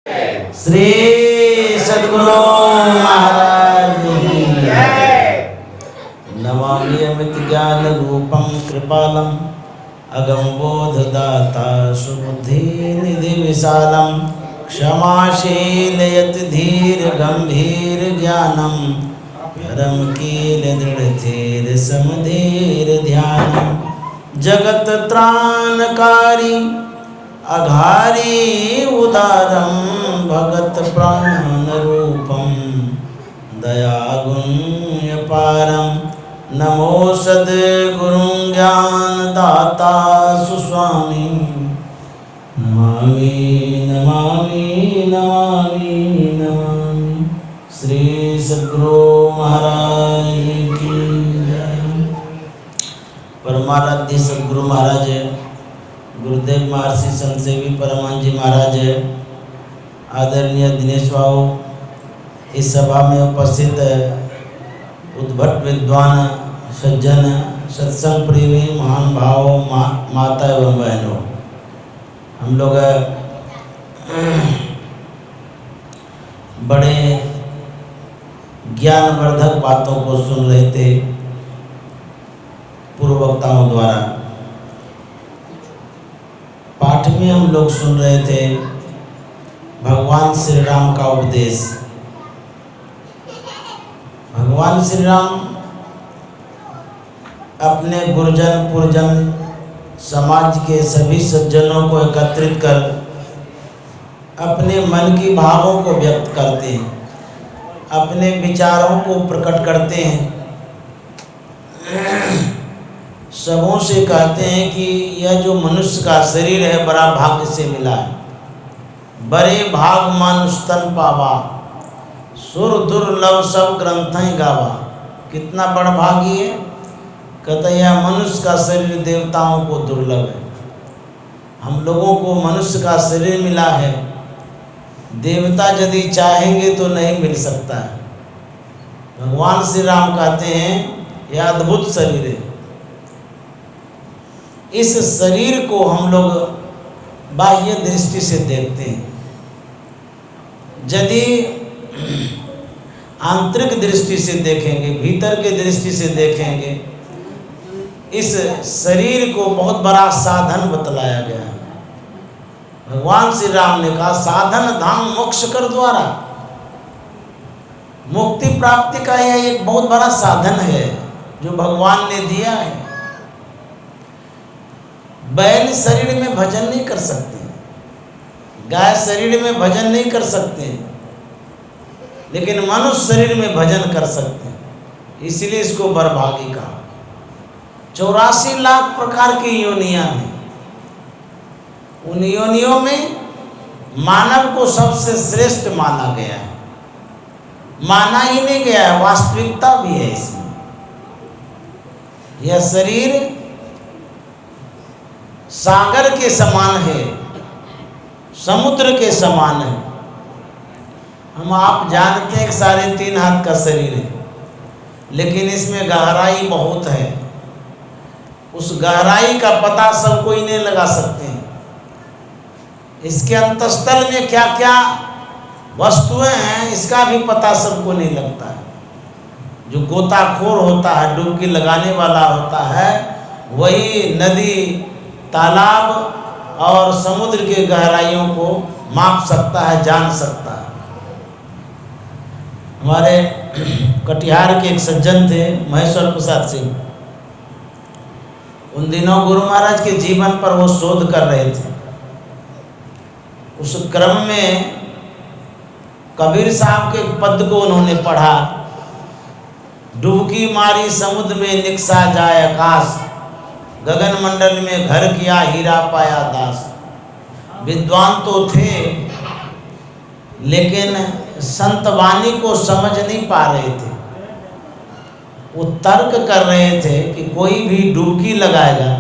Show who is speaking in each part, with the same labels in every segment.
Speaker 1: श्री सद्गुरु महाराज की नमामि अमित ज्ञान रूपम कृपालम अगम बोधदाता सुबुद्धि निधि विशालम क्षमाशील यति धीर गंभीर ज्ञानम परम कील दृढ़ थीर समधीर ध्यानम जगत त्राणकारी अघारी उदारम भगत प्राण रूपम दयागुण्य पारम नमो सद्गुरु ज्ञान दाता सुस्वामी नमामि नमामि नमामि नमामि श्री सद्गुरु महाराज की जय। परमाराध्य सद्गुरु महाराज गुरुदेव महर्षि संतसेवी परमानंद जी महाराज, आदरणीय दिनेश बाबू, इस सभा में उपस्थित उद्भट विद्वान सज्जन सत्संग प्रेमी महान भावों माता एवं बहनों, हम लोग बड़े ज्ञानवर्धक बातों को सुन रहे थे पूर्व वक्ताओं द्वारा। पाठ में हम लोग सुन रहे थे भगवान श्री राम का उपदेश। भगवान श्री राम अपने गुरुजन पुरजन समाज के सभी सज्जनों को एकत्रित कर अपने मन की भावों को व्यक्त करते हैं, अपने विचारों को प्रकट करते हैं, सबों से कहते हैं कि यह जो मनुष्य का शरीर है बड़ा भाग्य से मिला है। बड़े भाग मानुष तन पावा, सुर दुर्लभ सब ग्रंथ गावा। कितना बड़ा भाग्य है, कहते हैं यह मनुष्य का शरीर देवताओं को दुर्लभ है। हम लोगों को मनुष्य का शरीर मिला है, देवता यदि चाहेंगे तो नहीं मिल सकता है। भगवान श्री राम कहते हैं यह अद्भुत शरीर है। इस शरीर को हम लोग बाह्य दृष्टि से देखते हैं, यदि आंतरिक दृष्टि से देखेंगे, भीतर के दृष्टि से देखेंगे, इस शरीर को बहुत बड़ा साधन बतलाया गया है। भगवान श्री राम ने कहा साधन धाम मोक्ष कर द्वारा, मुक्ति प्राप्ति का यह एक बहुत बड़ा साधन है जो भगवान ने दिया है। बैल शरीर में भजन नहीं कर सकते, गाय शरीर में भजन नहीं कर सकते, लेकिन मनुष्य शरीर में भजन कर सकते हैं। इसलिए इसको बरभागी कहा। 84 लाख प्रकार की योनियां हैं। उन योनियों में मानव को सबसे श्रेष्ठ माना गया है। माना ही नहीं गया है, वास्तविकता भी है इसमें। यह शरीर सागर के समान है, समुद्र के समान है। हम आप जानते हैं कि 3.5 हाथ का शरीर है, लेकिन इसमें गहराई बहुत है। उस गहराई का पता सब कोई नहीं लगा सकते हैं। इसके अंतस्थल में क्या क्या वस्तुएं हैं इसका भी पता सबको नहीं लगता है। जो गोताखोर होता है, डुबकी लगाने वाला होता है, वही नदी तालाब और समुद्र के गहराइयों को माप सकता है, जान सकता है। हमारे कटिहार के एक सज्जन थे महेश्वर प्रसाद सिंह। उन दिनों गुरु महाराज के जीवन पर वो शोध कर रहे थे। उस क्रम में कबीर साहब के पद को उन्होंने पढ़ा, डुबकी मारी समुद्र में निकसा जाए आकाश, गगन मंडल में घर किया हीरा पाया दास। विद्वान तो थे लेकिन संत वाणी को समझ नहीं पा रहे थे। वो तर्क कर रहे थे कि कोई भी डुबकी लगाएगा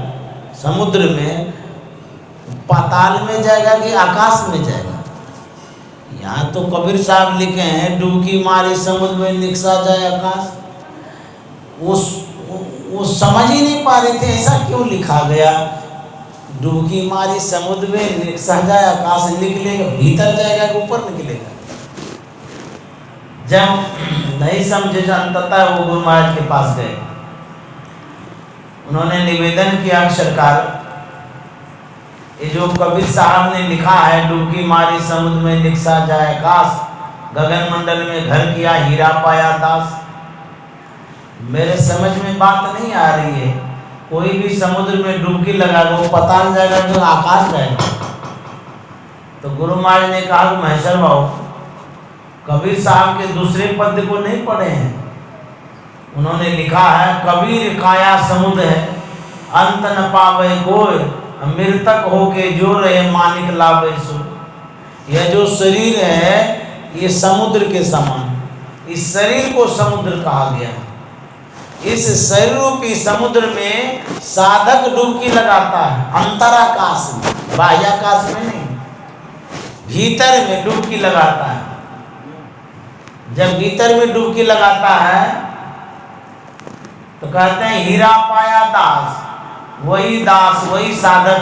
Speaker 1: समुद्र में, पाताल में जाएगा कि आकाश में जाएगा। यहाँ तो कबीर साहब लिखे हैं डुबकी मारी समुद्र में निकसा जाए आकाश। वो समझ ही नहीं पा रहे थे ऐसा क्यों लिखा गया। डुबकी मारी समुद्र में, सहजाया आकाश निकलेगा, भीतर जाएगा कि ऊपर निकलेगा। जब नहीं समझे अंततः वो गुरु महाराज के पास गए। उन्होंने निवेदन किया कि सरकार, ये जो कबीर साहब ने लिखा है, डुबकी मारी समुद्र में निकसा जाए आकाश, गगन मंडल में घर किया हीरा पाया दास, मेरे समझ में बात नहीं आ रही है। कोई भी समुद्र में डुबकी लगाएगा वो पता नहीं जाएगा जो आकाश जाएगा। तो गुरु महाराज ने कहा कि महेश्वर भाऊ, कबीर साहब के दूसरे पद्य को नहीं पढ़े हैं। उन्होंने लिखा है, कबीर काया समुद्र है, अंत न पावे कोई, मृतक होके जो रहे मानिक लावे सो। यह जो शरीर है ये समुद्र के समान, इस शरीर को समुद्र कहा गया। इस शरीर रूपी समुद्र में साधक डुबकी लगाता है, अंतराकाश में, बाह्याकाश में नहीं, भीतर में डुबकी लगाता है। जब भीतर में डुबकी लगाता है तो कहते हैं हीरा पाया दास, वही दास, वही साधक,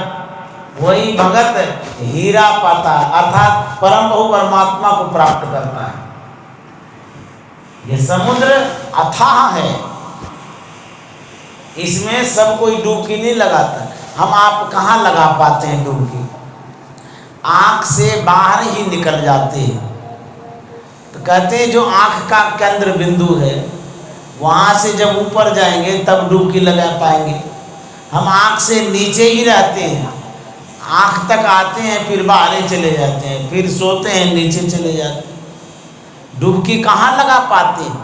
Speaker 1: वही भगत हीरा पाता है, अर्थात परम बहु परमात्मा को प्राप्त करता है। यह समुद्र अथाह है, इसमें सब कोई डुबकी नहीं लगाता। हम आप कहाँ लगा पाते हैं डुबकी? आँख से बाहर ही निकल जाते हैं। तो कहते हैं जो आँख का केंद्र बिंदु है वहाँ से जब ऊपर जाएंगे तब डुबकी लगा पाएंगे। हम आँख से नीचे ही रहते हैं, आँख तक आते हैं फिर बाहर चले जाते हैं, फिर सोते हैं नीचे चले जाते हैं। डुबकी कहाँ लगा पाते हैं?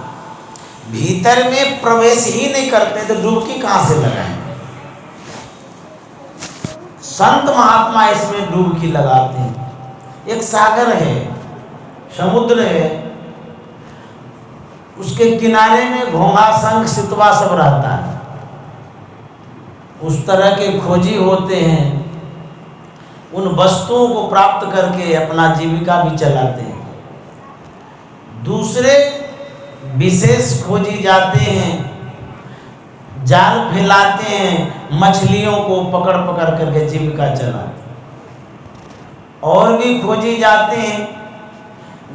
Speaker 1: भीतर में प्रवेश ही नहीं करते तो डुबकी कहाँ से लगाएंगे? संत महात्मा इसमें डुबकी लगाते हैं। एक सागर है, समुद्र है, उसके किनारे में घोंघा शंख सितवा सब रहता है। उस तरह के खोजी होते हैं, उन वस्तुओं को प्राप्त करके अपना जीविका भी चलाते हैं। दूसरे विशेष खोजी जाते हैं, जाल फैलाते हैं, मछलियों को पकड़ पकड़ करके जीविका चलाते हैं। और भी खोजी जाते हैं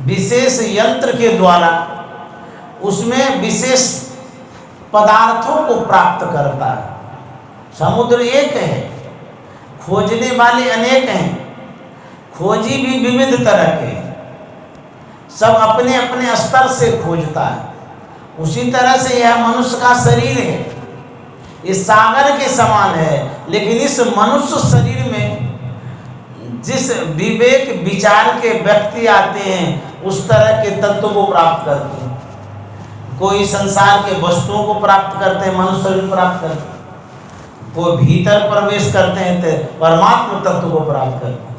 Speaker 1: विशेष यंत्र के द्वारा, उसमें विशेष पदार्थों को प्राप्त करता है। समुद्र एक है, खोजने वाले अनेक हैं, खोजी भी विविध तरह के, सब अपने अपने स्तर से खोजता है। उसी तरह से यह मनुष्य का शरीर है, इस सागर के समान है, लेकिन इस मनुष्य शरीर में जिस विवेक विचार के व्यक्ति आते हैं उस तरह के तत्व को प्राप्त करते हैं। कोई संसार के वस्तुओं को प्राप्त करते हैं, मनुष्य शरीर प्राप्त करते हैं, कोई भीतर प्रवेश करते हैं तो परमात्मा तत्व को प्राप्त करते हैं।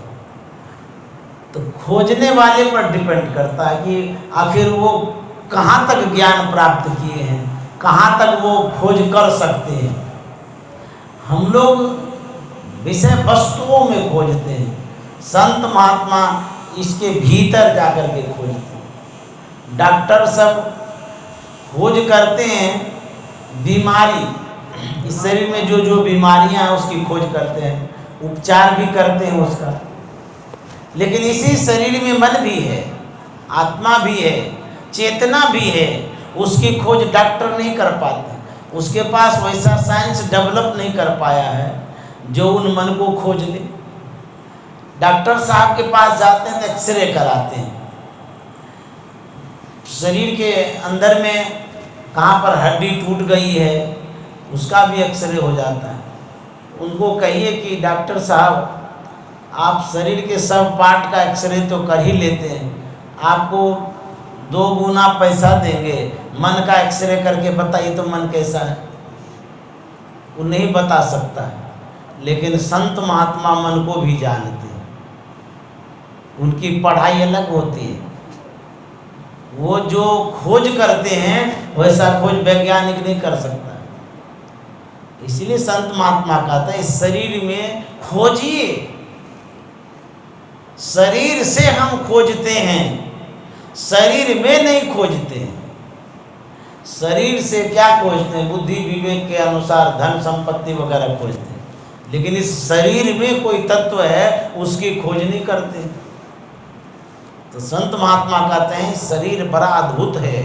Speaker 1: तो खोजने वाले पर डिपेंड करता है कि आखिर वो कहाँ तक ज्ञान प्राप्त किए हैं, कहाँ तक वो खोज कर सकते हैं। हम लोग विषय वस्तुओं में खोजते हैं, संत महात्मा इसके भीतर जाकर के खोजते हैं। डॉक्टर सब खोज करते हैं बीमारी, इस शरीर में जो जो बीमारियां हैं उसकी खोज करते हैं, उपचार भी करते हैं उसका। लेकिन इसी शरीर में मन भी है, आत्मा भी है, चेतना भी है, उसकी खोज डॉक्टर नहीं कर पाते। उसके पास वैसा साइंस डेवलप नहीं कर पाया है जो उन मन को खोज ले। डॉक्टर साहब के पास जाते हैं तो एक्सरे कराते हैं, शरीर के अंदर में कहाँ पर हड्डी टूट गई है उसका भी एक्सरे हो जाता है। उनको कहिए कि डॉक्टर साहब आप शरीर के सब पार्ट का एक्सरे तो कर ही लेते हैं, आपको 2 गुना पैसा देंगे, मन का एक्सरे करके बताइए तो मन कैसा है। वो नहीं बता सकता है, लेकिन संत महात्मा मन को भी जानते हैं, उनकी पढ़ाई अलग होती है। वो जो खोज करते हैं वैसा खोज वैज्ञानिक नहीं कर सकता। इसलिए संत महात्मा कहता है इस शरीर में खोजिए। शरीर से हम खोजते हैं, शरीर में नहीं खोजते हैं। शरीर से क्या खोजते हैं? बुद्धि विवेक के अनुसार धन संपत्ति वगैरह खोजते हैं, लेकिन इस शरीर में कोई तत्व है उसकी खोज नहीं करते। तो संत महात्मा कहते हैं शरीर बड़ा अद्भुत है।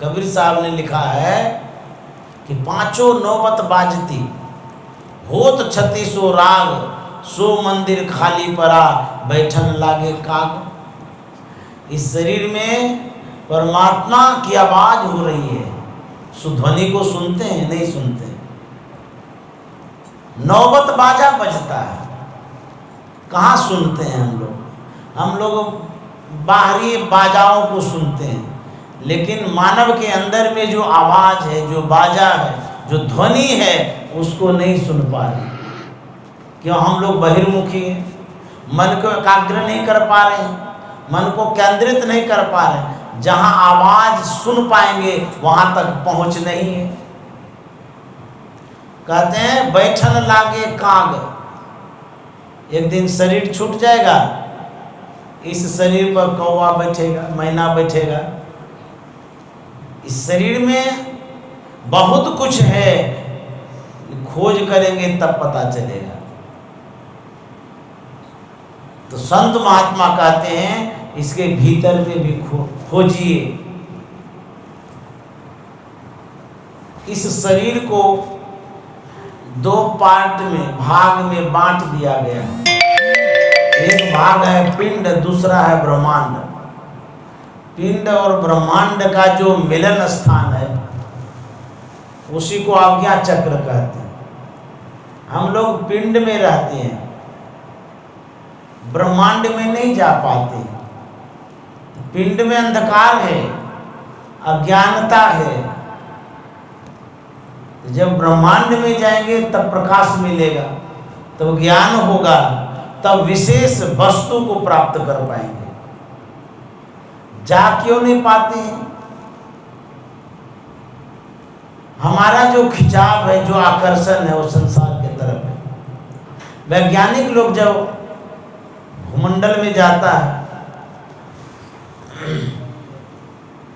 Speaker 1: कबीर साहब ने लिखा है कि पांचों नौबत बाजती होत छत्तीसो राग, सो मंदिर खाली पड़ा बैठन लागे काग। इस शरीर में परमात्मा की आवाज हो रही है, सुध्वनि को सुनते हैं? नहीं सुनते। नौबत बाजा बजता है, कहाँ सुनते हैं हम लोग? हम लोग बाहरी बाजाओं को सुनते हैं, लेकिन मानव के अंदर में जो आवाज है, जो बाजा है, जो ध्वनि है, उसको नहीं सुन पा रहे। क्यों? हम लोग बहिर्मुखी हैं, मन को एकाग्र नहीं कर पा रहे हैं, मन को केंद्रित नहीं कर पा रहे हैं। जहां आवाज सुन पाएंगे वहां तक पहुंच नहीं है। कहते हैं बैठन लागे काग, एक दिन शरीर छूट जाएगा, इस शरीर पर कौवा बैठेगा, मैना बैठेगा। इस शरीर में बहुत कुछ है, खोज करेंगे तब पता चलेगा। तो संत महात्मा कहते हैं इसके भीतर में भी खोजिए। इस शरीर को दो पार्ट में, भाग में बांट दिया गया है। एक भाग है पिंड, दूसरा है ब्रह्मांड। पिंड और ब्रह्मांड का जो मिलन स्थान है उसी को आज्ञा चक्र कहते हैं। हम लोग पिंड में रहते हैं, ब्रह्मांड में नहीं जा पाते। पिंड में अंधकार है, अज्ञानता है। जब ब्रह्मांड में जाएंगे तब प्रकाश मिलेगा, तब ज्ञान होगा, तब विशेष वस्तु को प्राप्त कर पाएंगे। जा क्यों नहीं पाते हैं? हमारा जो खिंचाव है, जो आकर्षण है, वो संसार के तरफ है। वैज्ञानिक लोग जब भूमंडल में जाता है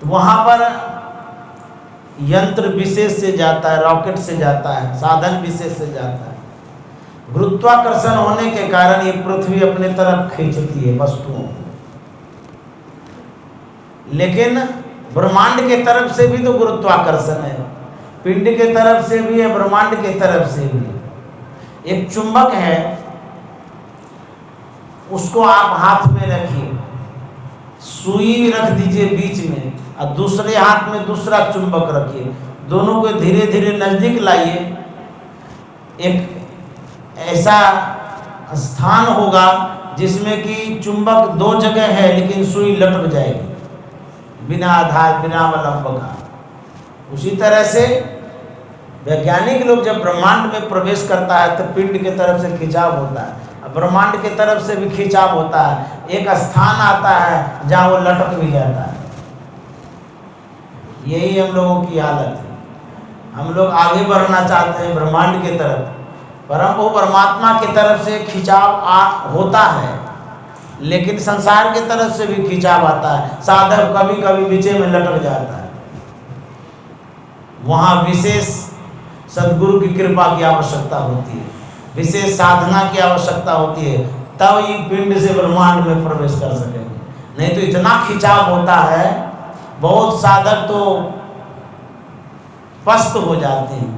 Speaker 1: तो वहां पर यंत्र विशेष से जाता है, रॉकेट से जाता है, साधन विशेष से जाता है। गुरुत्वाकर्षण होने के कारण ये पृथ्वी अपने तरफ खींचती है वस्तुओं को। लेकिन ब्रह्मांड के तरफ से भी तो गुरुत्वाकर्षण है, पिंड के तरफ से भी है, ब्रह्मांड के तरफ से भी है। एक चुंबक है, उसको आप हाथ में रखिए, सुई रख दीजिए बीच में, और दूसरे हाथ में दूसरा चुंबक रखिए, दोनों को धीरे धीरे नजदीक लाइए। एक ऐसा स्थान होगा जिसमें कि चुंबक दो जगह है लेकिन सुई लटक जाएगी, बिना आधार, बिना अवलंब का। उसी तरह से वैज्ञानिक लोग जब ब्रह्मांड में प्रवेश करता है तो पिंड के तरफ से खिंचाव होता है, ब्रह्मांड के तरफ से भी खिंचाव होता है। एक स्थान आता है जहां वो लटक भी जाता है। यही हम लोगों की हालत है। हम लोग आगे बढ़ना चाहते हैं ब्रह्मांड के तरफ, परंतु परमात्मा की तरफ से खिंचाव होता है, लेकिन संसार की तरफ से भी खिंचाव आता है। साधक कभी कभी बीचे में लटक जाता है। वहाँ विशेष सदगुरु की कृपा की आवश्यकता होती है, विशेष साधना की आवश्यकता होती है, तब ये पिंड से ब्रह्मांड में प्रवेश कर सकेंगे। नहीं तो इतना खिंचाव होता है, बहुत साधक तो पस्त हो जाते हैं,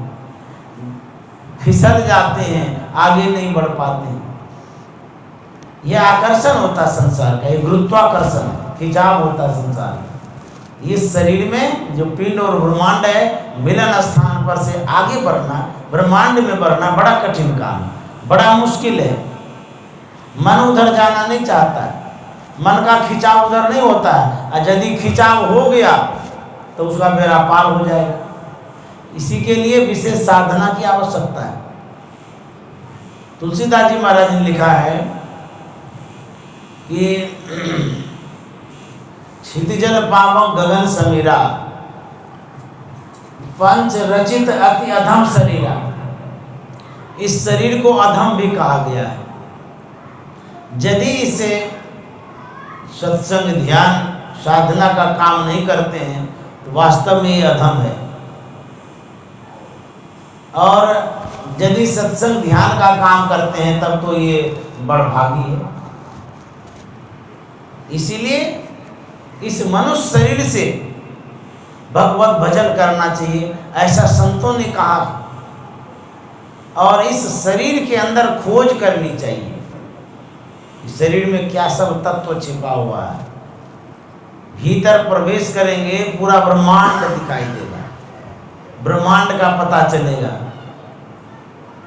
Speaker 1: फिसल जाते हैं, आगे नहीं बढ़ पाते हैं। यह आकर्षण होता है संसार का, ये गुरुत्वाकर्षण, खिंचाव होता है संसार में। इस शरीर में जो पिंड और ब्रह्मांड है, मिलन स्थान पर से आगे बढ़ना, ब्रह्मांड में बढ़ना बड़ा कठिन काम है, बड़ा मुश्किल है। मन उधर जाना नहीं चाहता है, मन का खिंचाव उधर नहीं होता है, और यदि खिंचाव हो गया तो उसका बेड़ा पार हो जाएगा। इसी के लिए विशेष साधना की आवश्यकता है। तुलसीदास जी महाराज ने लिखा है कि क्षितिजल पावक गगन समीरा, पंच रचित अति अधम शरीरा। इस शरीर को अधम भी कहा गया है। यदि इसे सत्संग, ध्यान, साधना का काम नहीं करते हैं तो वास्तव में ये अधम है। और यदि सत्संग ध्यान का काम करते हैं तब तो ये बड़भागी है। इसीलिए इस मनुष्य शरीर से भगवत भजन करना चाहिए, ऐसा संतों ने कहा। और इस शरीर के अंदर खोज करनी चाहिए, इस शरीर में क्या सब तत्व छिपा हुआ है। भीतर प्रवेश करेंगे पूरा ब्रह्मांड दिखाई देगा, ब्रह्मांड का पता चलेगा।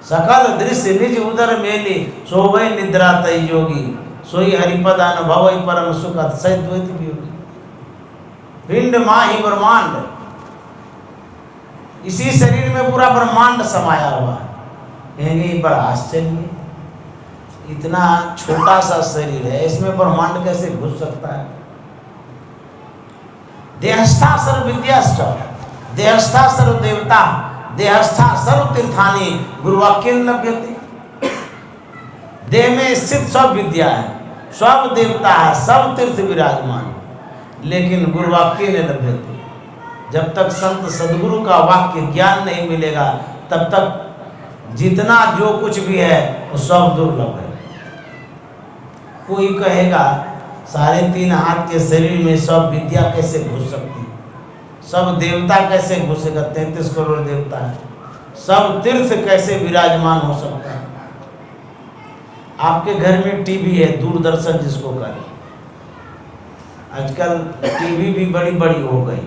Speaker 1: सकल दृश्य निज उदर मेली, सोवै निद्रा तय योगी, सोई हरिपद अनुभव परम सुख सद्वैत वियोगी। पिंड माही ब्रह्मांड, इसी शरीर में पूरा ब्रह्मांड समाया हुआ है। कहेंगे बड़ा आश्चर्य, इतना छोटा सा शरीर है, इसमें ब्रह्मांड कैसे घुस सकता है। देहस्था सर्व विद्याश्च, देहस्था सर्व देवता, देहस्था सर्व तीर्थानि, गुरुवाक्य लभ्यते। देह में स्थित सब विद्या है, सब देवता है, सब तीर्थ विराजमान, लेकिन गुरुवाक्य न लभ्यते। जब तक संत सदगुरु का वाक्य ज्ञान नहीं मिलेगा तब तक जितना जो कुछ भी है वो सब दुर्लभ है। कोई कहेगा 3.5 हाथ के शरीर में सब विद्या कैसे घुस सकती है, सब देवता कैसे घुसेगा, 33 करोड़ देवता है, सब तीर्थ कैसे विराजमान हो सकता है। आपके घर में टीवी है, दूरदर्शन जिसको कहें, आजकल टीवी भी बड़ी बड़ी हो गई।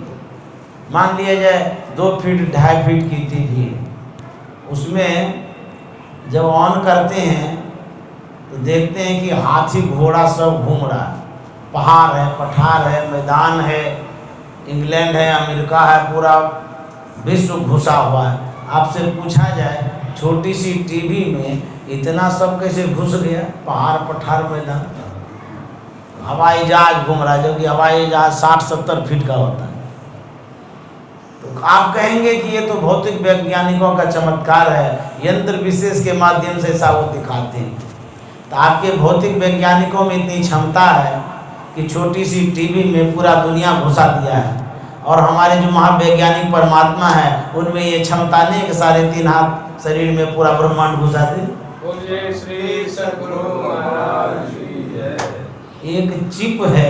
Speaker 1: मान लिया जाए 2 फीट 2.5 फीट की टीवी है, उसमें जब ऑन करते हैं तो देखते हैं कि हाथी घोड़ा सब घूम रहा है, पहाड़ है, पठार है, मैदान है, इंग्लैंड है, अमेरिका है, पूरा विश्व घुसा हुआ है। आपसे पूछा जाए छोटी सी टीवी में इतना सब कैसे घुस गया, पहाड़ पठार मैदान, हवाई जहाज घूम रहा है, जबकि हवाई जहाज 60-70 फीट का होता है। तो आप कहेंगे कि ये तो भौतिक वैज्ञानिकों का चमत्कार है, यंत्र विशेष के माध्यम से ऐसा वो दिखाते हैं। तो आपके भौतिक वैज्ञानिकों में इतनी क्षमता है कि छोटी सी टीवी में पूरा दुनिया घुसा दिया है, और हमारे जो महावैज्ञानिक परमात्मा है उनमें ये क्षमता नहीं कि 3.5 हाथ शरीर में पूरा ब्रह्मांड घुसा दे।
Speaker 2: बोलिए श्री सद्गुरु महाराज की जय।
Speaker 1: एक चिप है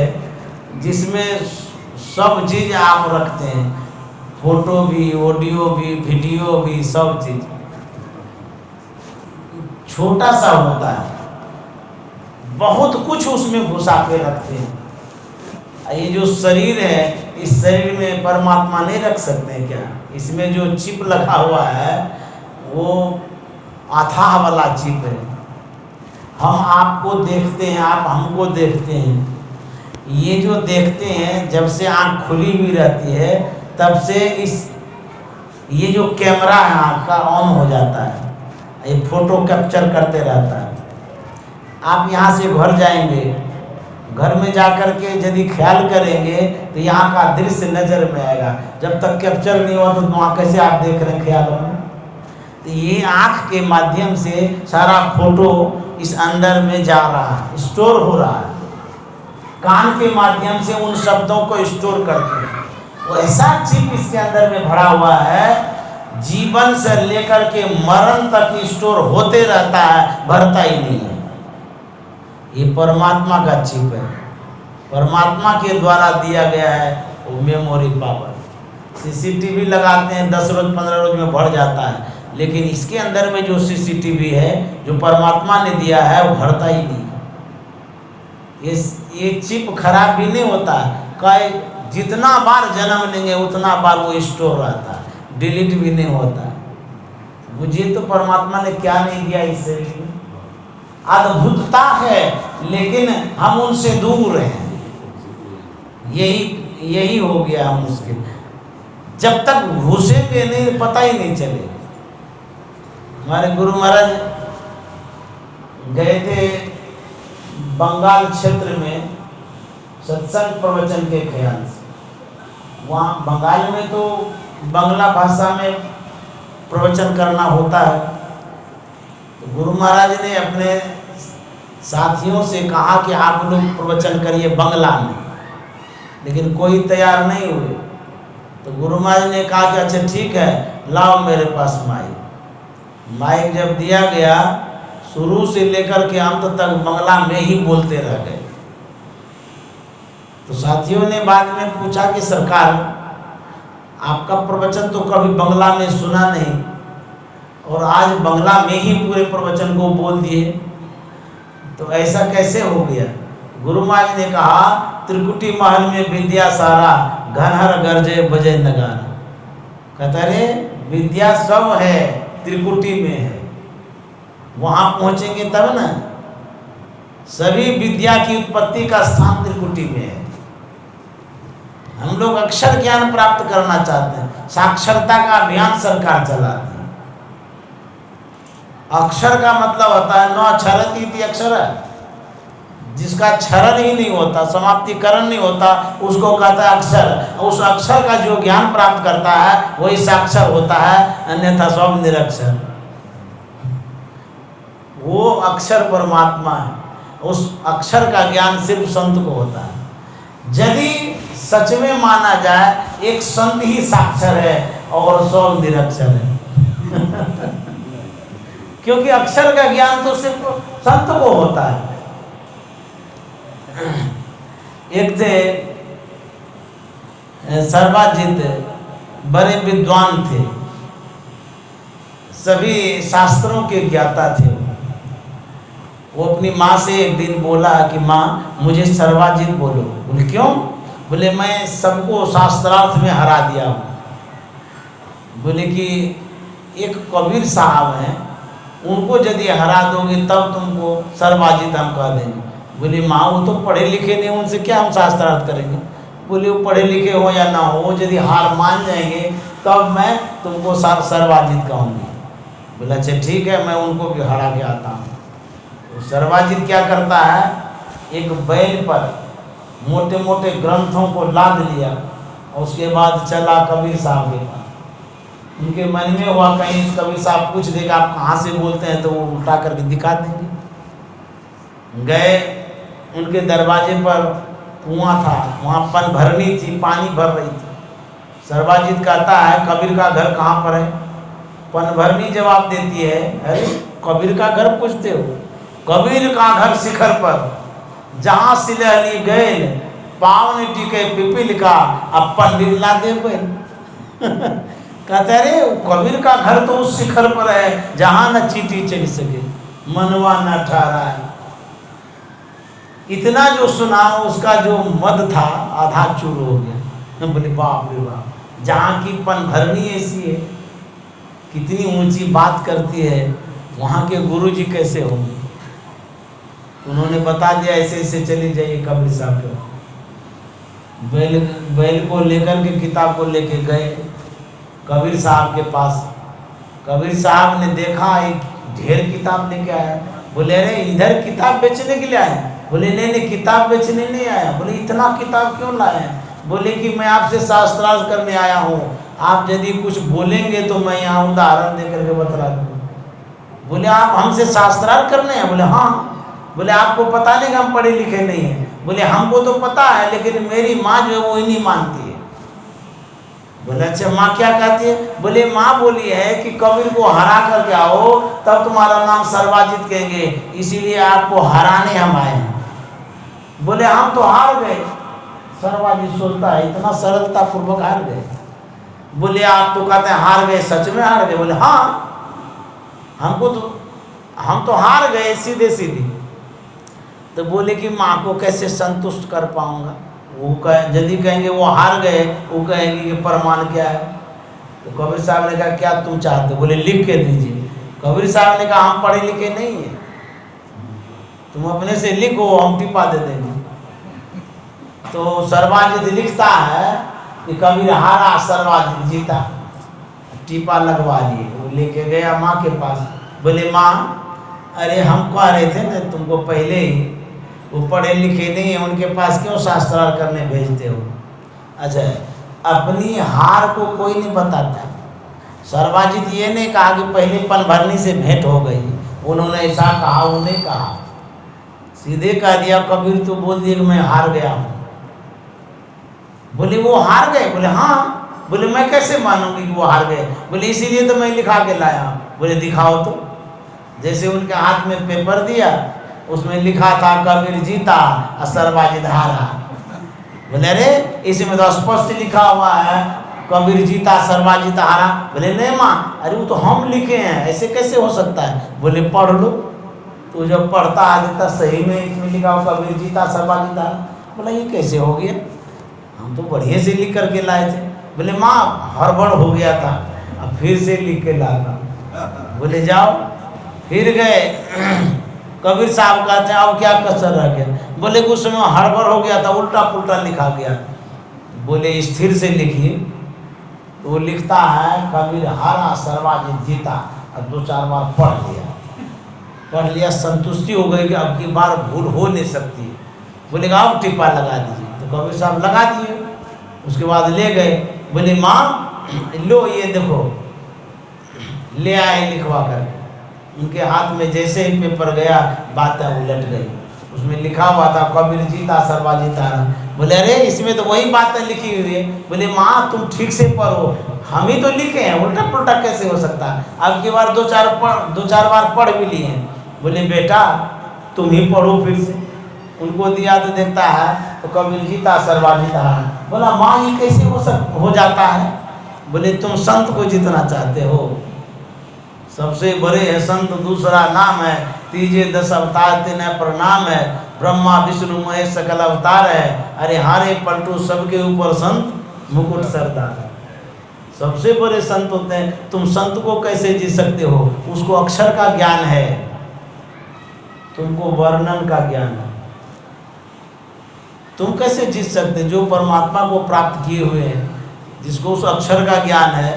Speaker 1: जिसमें सब चीज आप रखते हैं, फोटो भी, ऑडियो भी, वीडियो भी, सब चीज छोटा सा होता है, बहुत कुछ उसमें घुसा के रखते हैं। ये जो शरीर है, इस शरीर में परमात्मा नहीं रख सकते क्या? इसमें जो चिप लगा हुआ है वो अथाह वाला चिप है। हम आपको देखते हैं, आप हमको देखते हैं। ये जो देखते हैं, जब से आँख खुली हुई रहती है तब से ये जो कैमरा है आँख का ऑन हो जाता है, ये फोटो कैप्चर करते रहता है। आप यहाँ से घर जाएंगे, घर में जाकर के यदि ख्याल करेंगे तो यहाँ का दृश्य नजर में आएगा। जब तक कैप्चर नहीं हुआ तो वहाँ कैसे आप देख रहे हैं ख्याल में? तो ये आँख के माध्यम से सारा फोटो इस अंदर में जा रहा है, स्टोर हो रहा है। कान के माध्यम से उन शब्दों को स्टोर करते हैं। वो ऐसा चिप इसके अंदर में भरा हुआ है, जीवन से लेकर के मरण तक स्टोर होते रहता है, भरता ही नहीं है। ये परमात्मा का चिप है, परमात्मा के द्वारा दिया गया है वो मेमोरी पावर। सीसीटीवी लगाते हैं, 10 रोज 15 रोज में भर जाता है, लेकिन इसके अंदर में जो सीसीटीवी है जो परमात्मा ने दिया है वो भरता ही नहीं। ये चिप खराब भी नहीं होता है, जितना बार जन्म लेंगे उतना बार वो स्टोर रहता है, डिलीट भी नहीं होता। मुझे तो परमात्मा ने क्या नहीं दिया इस शरीर में, अद्भुतता है, लेकिन हम उनसे दूर हैं। यही हो गया हम उसके, जब तक घुसेंगे नहीं पता ही नहीं चलेगा। हमारे गुरु महाराज गए थे बंगाल क्षेत्र में सत्संग प्रवचन के ख्याल से। वहाँ बंगाल में तो बांग्ला भाषा में प्रवचन करना होता है। तो गुरु महाराज ने अपने साथियों से कहा कि आप लोग प्रवचन करिए बांग्ला में, लेकिन कोई तैयार नहीं हुए। तो गुरु महाराज ने कहा कि अच्छा ठीक है, लाओ मेरे पास माइक। माइक जब दिया गया, शुरू से लेकर के अंत तक बंगला में ही बोलते रह गए। तो साथियों ने बाद में पूछा कि सरकार, आपका प्रवचन तो कभी बंगला में सुना नहीं और आज बंगला में ही पूरे प्रवचन को बोल दिए, तो ऐसा कैसे हो गया? गुरु महाराज ने कहा, त्रिकुटी महल में विद्या सारा, घनहर गरजे बजे नगारा। कहता रे विद्या सब है, त्रिकुटी में है, वहां पहुंचेंगे तब ना। सभी विद्या की उत्पत्ति का स्थान त्रिकुटी में है। हम लोग अक्षर ज्ञान प्राप्त करना चाहते हैं, साक्षरता का अभियान सरकार चलाती है। अक्षर का मतलब होता है न अक्षरति इति अक्षर, जिसका क्षरण ही नहीं होता, समाप्तिकरण नहीं होता, उसको कहता है अक्षर। उस अक्षर का जो ज्ञान प्राप्त करता है वही साक्षर होता है, अन्यथा सब निरक्षर। वो अक्षर परमात्मा है, उस अक्षर का ज्ञान सिर्फ संत को होता है। यदि सच में माना जाए, एक संत ही साक्षर है और सब निरक्षर है क्योंकि अक्षर का ज्ञान तो सिर्फ संत को होता है। एक थे सर्वाजित, बड़े विद्वान थे, सभी शास्त्रों के ज्ञाता थे। वो अपनी माँ से एक दिन बोला कि माँ मुझे सर्वाजित बोलो। बोले क्यों? बोले मैं सबको शास्त्रार्थ में हरा दिया हूँ। बोले कि एक कबीर साहब हैं, उनको यदि हरा दोगे तब तुमको सर्वाजित हम कह देंगे। बोले माँ वो तो पढ़े लिखे नहीं, उनसे क्या हम शास्त्रार्थ करेंगे। बोले वो पढ़े लिखे हो या ना हो, यदि हार मान जाएंगे तब मैं तुमको सर्वाजित कहूँगी। बोला अच्छा ठीक है, मैं उनको भी हरा के आता हूँ। तो सर्वाजित क्या करता है, एक बैल पर मोटे मोटे ग्रंथों को लाद लिया और उसके बाद चला कबीर साहब के पास। उनके मन में हुआ कहीं कबीर साहब पूछ देगा आप कहाँ से बोलते हैं, तो वो उल्टा करके दिखा देंगे। गए, उनके दरवाजे पर कुआं था, वहाँ पन भरनी थी, पानी भर रही थी। सर्वाजित कहता है कबीर का घर कहाँ पर है? पन भरनी जवाब देती है, अरे कबीर का घर पूछते हो? कबीर का घर शिखर पर, जहाँ सिलहली गए पावन टिके पिपिल का, अपन बिरला दे कहते अरे कबीर का घर तो उस शिखर पर है जहाँ न चींटी चढ़ सके, मनवा न ठहरा है। इतना जो सुना, उसका जो मद था आधा चूर हो गया। बोले बाप रे बाप, जहाँ की पन भरनी ऐसी है, कितनी ऊंची बात करती है, वहाँ के गुरु जी कैसे होंगे। उन्होंने बता दिया ऐसे ऐसे चली जाइए कबीर साहब के। बैल को लेकर के किताब को लेके गए कबीर साहब के पास। कबीर साहब ने देखा एक ढेर किताब लेके आया। बोले अरे इधर किताब बेचने के लिए आए? बोले नहीं नहीं, किताब बेचने नहीं आया। बोले इतना किताब क्यों लाए हैं? बोले कि मैं आपसे शास्त्रार्थ करने आया हूँ, आप यदि कुछ बोलेंगे तो मैं यहाँ उदाहरण दे करके बता दूँगा। बोले आप हमसे शास्त्रार्थ करने हैं? बोले हाँ। बोले आपको पता नहीं कि हम पढ़े लिखे नहीं हैं? बोले हमको तो पता है, लेकिन मेरी माँ जो है वो ही नहीं मानती है। बोले अच्छा माँ क्या कहती है? बोले माँ बोली है कि कबीर को हरा करके आओ तब तुम्हारा नाम सर्वाजित कहेंगे, इसीलिए आपको हराने हम आए हैं। बोले हम तो हार गए। सर्वाजित सोचता है इतना सरलता पूर्वक हार गए। बोले आप तो कहते हैं हार गए, सच में हार गए? बोले हाँ, हम तो हार गए सीधे सीधे। तो बोले कि माँ को कैसे संतुष्ट कर पाऊंगा? वो यदि कहेंगे वो हार गए, वो कहेंगे कि प्रमाण क्या है? तो कबीर साहब ने कहा क्या तुम चाहते? बोले लिख के दीजिए। कबीर साहब ने कहा हम पढ़े लिखे नहीं है, तुम अपने से लिखो, हम टिपा दे देंगे। तो सर्वाजित लिखता है कि कबीर हारा, सर्वाजित जीता, टीपा लगवा लिए। वो लेके गया माँ के पास। बोले माँ अरे हम कह रहे थे ना तुमको पहले ही, वो पढ़े लिखे नहीं है, उनके पास क्यों शास्त्रार्थ करने भेजते हो? अच्छा, अपनी हार को कोई नहीं बताता। सर्वाजित ये नहीं कहा कि पहले पन भरनी से भेंट हो गई, उन्होंने ऐसा कहा, उन्हें कहा, सीधे कह दिया कबीर तो बोल दिए कि मैं हार गया हूँ। बोले वो हार गए? बोले हाँ। बोले मैं कैसे मानूंगी कि वो हार गए? बोले इसीलिए तो मैं लिखा के लाया हूँ। बोले दिखाओ तो। जैसे उनके हाथ में पेपर दिया, उसमें लिखा था कबीर जीता असरबाजी धारा। बोले अरे इसमें तो स्पष्ट लिखा हुआ है कबीर जीता सरबाजी धारा। बोले नहीं माँ, अरे वो तो हम लिखे हैं, ऐसे कैसे हो सकता है। बोले पढ़ लो। तो जब पढ़ता आ देता सही में इसमें लिखा हो कबीर जीता सरबाजी धारा। बोला ये कैसे हो गया, हम तो बढ़िया से लिख करके लाए थे। बोले माँ हड़बड़ हो गया था, अब फिर से लिख के लाता। बोले जाओ। फिर गए, कबीर साहब कहते हैं अब क्या कसर रह गया। बोले कुछ समय हड़बड़ हो गया था, उल्टा पुल्टा लिखा गया। बोले स्थिर से लिखिए। तो वो लिखता है कबीर हारा सर्वाजित जीता, और 2-4 बार पढ़ लिया, संतुष्टि हो गई कि अब की बार भूल हो नहीं सकती। बोले आओ टिप्पा लगा दीजिए। तो कबीर साहब लगा दिए। उसके बाद ले गए। बोले माँ लो ये देखो, ले आए लिखवा कर। उनके हाथ में जैसे ही पेपर गया बातें उलट गई। उसमें लिखा हुआ था कबीर जीता सरबाजी धारा। बोले अरे इसमें तो वही बातें लिखी हुई है। बोले माँ तुम ठीक से पढ़ो, हम ही तो लिखे हैं, उल्टा पुल्टा कैसे हो सकता है। अब की बार 2-4 बार पढ़ भी लिए हैं। बोले बेटा तुम ही पढ़ो फिर से। उनको दिया तो देखता है तो कबीर जीता सरबाजी धारा। बोला माँ ये कैसे हो जाता है। बोले तुम संत को जितना चाहते हो, सबसे बड़े है संत दूसरा नाम है, तीजे 10 अवतार तेने प्रणाम है, ब्रह्मा विष्णु महेश सकल अवतार है, अरे हारे पलटू सबके ऊपर संत मुकुट सरदार है। सबसे बड़े संत होते हैं। तुम संत को कैसे जी सकते हो, उसको अक्षर का ज्ञान है, तुमको वर्णन का ज्ञान है। तुम कैसे जीत सकते, जो परमात्मा को प्राप्त किए हुए हैं, जिसको उस अक्षर का ज्ञान है,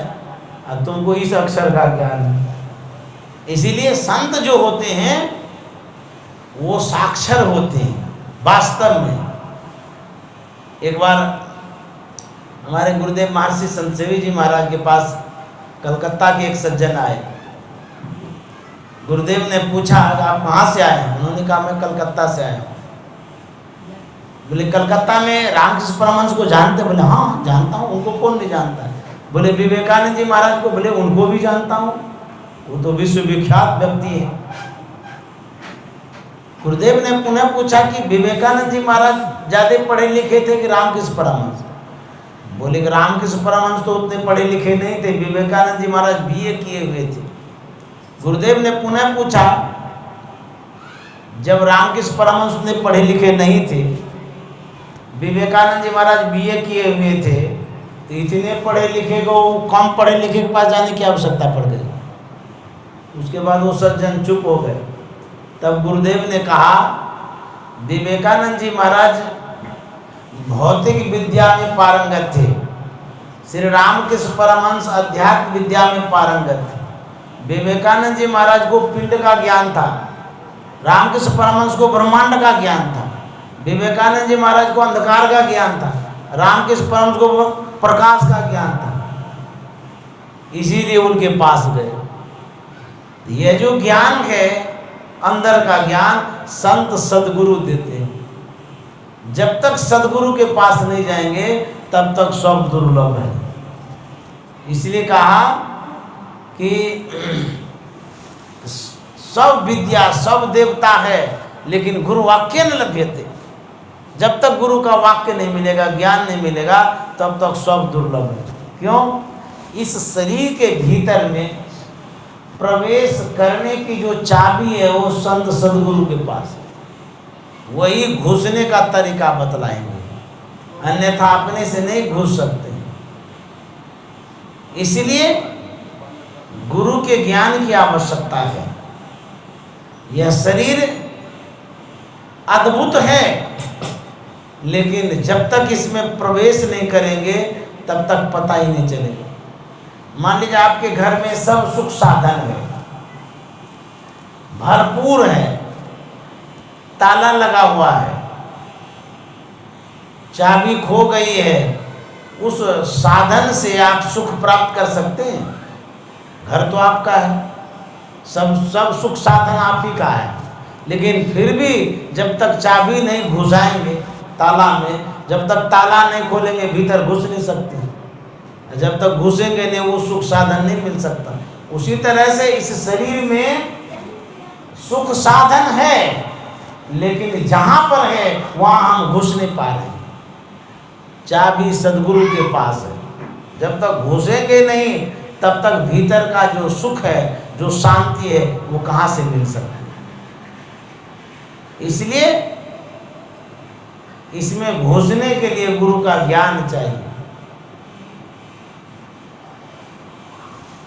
Speaker 1: और तुमको इस अक्षर का ज्ञान है। इसीलिए संत जो होते हैं वो साक्षर होते हैं वास्तव में। एक बार हमारे गुरुदेव महर्षि संतसेवी जी महाराज के पास कलकत्ता के एक सज्जन आए। गुरुदेव ने पूछा आप कहाँ से आए। उन्होंने कहा मैं कलकत्ता से आया हूँ। बोले कलकत्ता में रामकृष्ण परमहंस को जानते। बोले हाँ जानता हूँ, उनको कौन नहीं जानता है। बोले विवेकानंद जी महाराज को। बोले उनको भी जानता हूँ, वो तो विश्वविख्यात व्यक्ति है। गुरुदेव ने पुनः पूछा कि विवेकानंद जी महाराज ज्यादा पढ़े लिखे थे कि रामकृष्ण परमहंस। बोले कि रामकृष्ण परमहंस तो उतने पढ़े लिखे नहीं थे, विवेकानंद जी महाराज बीए किए हुए थे। गुरुदेव ने पुनः पूछा जब रामकृष्ण परमहंस उतने पढ़े लिखे नहीं थे, विवेकानंद जी महाराज बीए किए हुए थे, तो इतने पढ़े लिखे को कम पढ़े लिखे के पास जाने की आवश्यकता पड़ गई। उसके बाद वो सज्जन चुप हो गए। तब गुरुदेव ने कहा विवेकानंद जी महाराज भौतिक विद्या में पारंगत थे, श्री रामकृष्ण परमहंस अध्यात्म विद्या में पारंगत थे। विवेकानंद जी महाराज को पिंड का ज्ञान था, रामकृष्ण परमहंस को ब्रह्मांड का ज्ञान था। विवेकानंद जी महाराज को अंधकार का ज्ञान था, रामकृष्ण परमहंस को प्रकाश का ज्ञान था। इसीलिए उनके पास गए। यह जो ज्ञान है अंदर का ज्ञान, संत सदगुरु देते हैं। जब तक सदगुरु के पास नहीं जाएंगे तब तक सब दुर्लभ है। इसलिए कहा कि सब विद्या सब देवता है, लेकिन गुरु वाक्य न लभ्यते। जब तक गुरु का वाक्य नहीं मिलेगा, ज्ञान नहीं मिलेगा, तब तक सब दुर्लभ है। क्यों? इस शरीर के भीतर में प्रवेश करने की जो चाबी है वो संत सदगुरु के पास है। वही घुसने का तरीका बतलाएंगे, अन्यथा अपने से नहीं घुस सकते। इसलिए गुरु के ज्ञान की आवश्यकता है। यह शरीर अद्भुत है, लेकिन जब तक इसमें प्रवेश नहीं करेंगे तब तक पता ही नहीं चलेगा। मान लीजिए आपके घर में सब सुख साधन है, भरपूर है, ताला लगा हुआ है, चाबी खो गई है, उस साधन से आप सुख प्राप्त कर सकते हैं? घर तो आपका है, सब सुख साधन आप ही का है, लेकिन फिर भी जब तक चाबी नहीं घुसाएंगे ताला में, जब तक ताला नहीं खोलेंगे भीतर घुस नहीं सकते। जब तक घुसेंगे नहीं वो सुख साधन नहीं मिल सकता। उसी तरह से इस शरीर में सुख साधन है, लेकिन जहां पर है वहां हम घुस नहीं पा रहे। चाबी सदगुरु के पास है, जब तक घुसेंगे नहीं तब तक भीतर का जो सुख है, जो शांति है, वो कहां से मिल सकता है। इसलिए इसमें घुसने के लिए गुरु का ज्ञान चाहिए।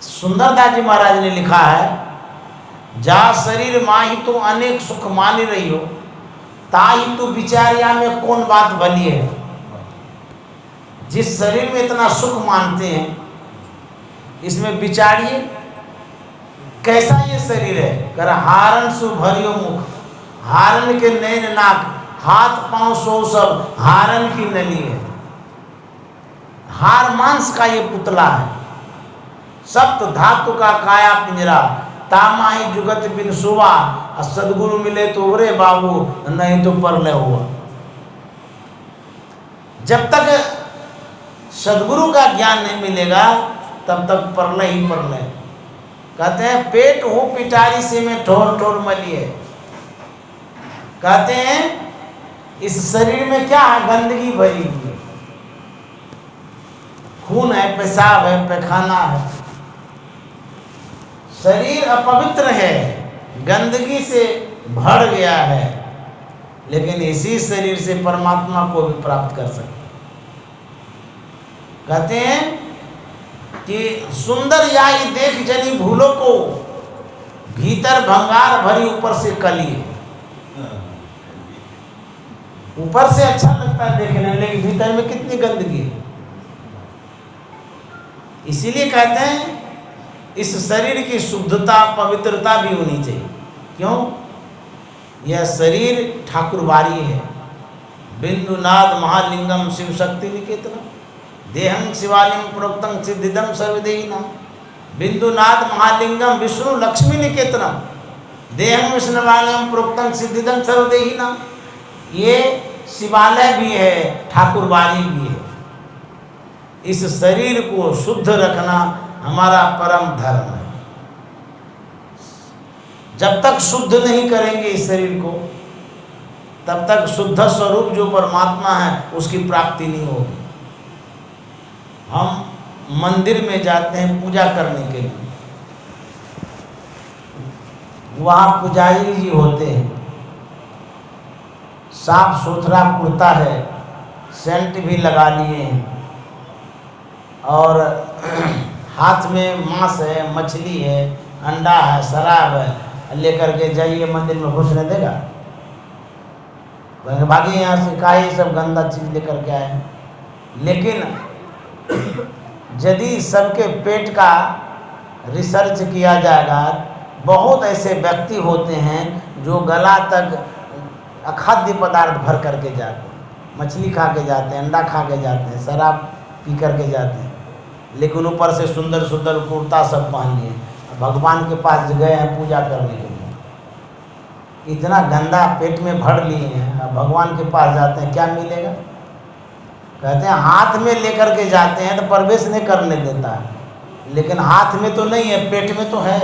Speaker 1: सुंदरदास जी महाराज ने लिखा है, जा शरीर माही तो अनेक सुख मानी रही हो, ताही तो विचारिया में कौन बात भली है। जिस शरीर में इतना सुख मानते हैं, इसमें विचारिए कैसा ये शरीर है। कर हारन सु भरियो मुख, हारन के नैन नाक, हाथ पांव सो सब हारन की नली है। हार मांस का ये पुतला है, सप्त धातु का काया पिंजरा, तामाही जुगत बिन सुवा, सदगुरु मिले तो उरे बाबू, नहीं तो परले हुआ। जब तक सदगुरु का ज्ञान नहीं मिलेगा तब तक परले ही परले। कहते हैं पेट हो पिटारी से में ठोर ठोर मलिए। कहते हैं इस शरीर में क्या है, गंदगी भरी हुई है, खून है, पेशाब है, पैखाना है। शरीर अपवित्र है, गंदगी से भर गया है, लेकिन इसी शरीर से परमात्मा को भी प्राप्त कर सकते। कहते हैं कि सुंदर याई देख जनी भूलो को, भीतर भंगार भरी ऊपर से कली। ऊपर से अच्छा लगता है देखने में, लेकिन भीतर में कितनी गंदगी है। इसीलिए कहते हैं इस शरीर की शुद्धता पवित्रता भी होनी चाहिए। क्यों? यह शरीर ठाकुरबाड़ी है। बिंदुनाद महालिंगम शिव शक्ति निकेतनम, देहं शिवालिंग प्रोक्तं सिद्धिदम सर्वदेहिनाम। बिंदुनाद महालिंगम विष्णु लक्ष्मी निकेतनम, देहं विष्णुवालयम प्रोक्तं सिद्धिदम सर्वदेहिनाम। ये शिवालय भी है, ठाकुरबाड़ी भी है। इस शरीर को शुद्ध रखना हमारा परम धर्म है। जब तक शुद्ध नहीं करेंगे इस शरीर को, तब तक शुद्ध स्वरूप जो परमात्मा है उसकी प्राप्ति नहीं होगी। हम मंदिर में जाते हैं पूजा करने के लिए, वहाँ पुजारी जी होते हैं, साफ सुथरा कुर्ता है, सेंट भी लगा लिए हैं, और हाथ में मांस है, मछली है, अंडा है, शराब है, लेकर के जाइए मंदिर में घुसने देगा? भागी यहाँ से, का ये सब गंदा चीज लेकर के आए। लेकिन यदि सबके पेट का रिसर्च किया जाएगा, बहुत ऐसे व्यक्ति होते हैं जो गला तक अखाद्य पदार्थ भर करके जाते हैं, मछली खा के जाते हैं, अंडा खा के जाते हैं, शराब पी करके जाते हैं, लेकिन ऊपर से सुंदर सुंदर कुर्ता सब पहन लिए, भगवान के पास गए हैं पूजा करने के लिए। इतना गंदा पेट में भर लिए हैं, अब भगवान के पास जाते हैं, क्या मिलेगा? कहते हैं हाथ में लेकर के जाते हैं तो प्रवेश नहीं करने देता है, लेकिन हाथ में तो नहीं है, पेट में तो है।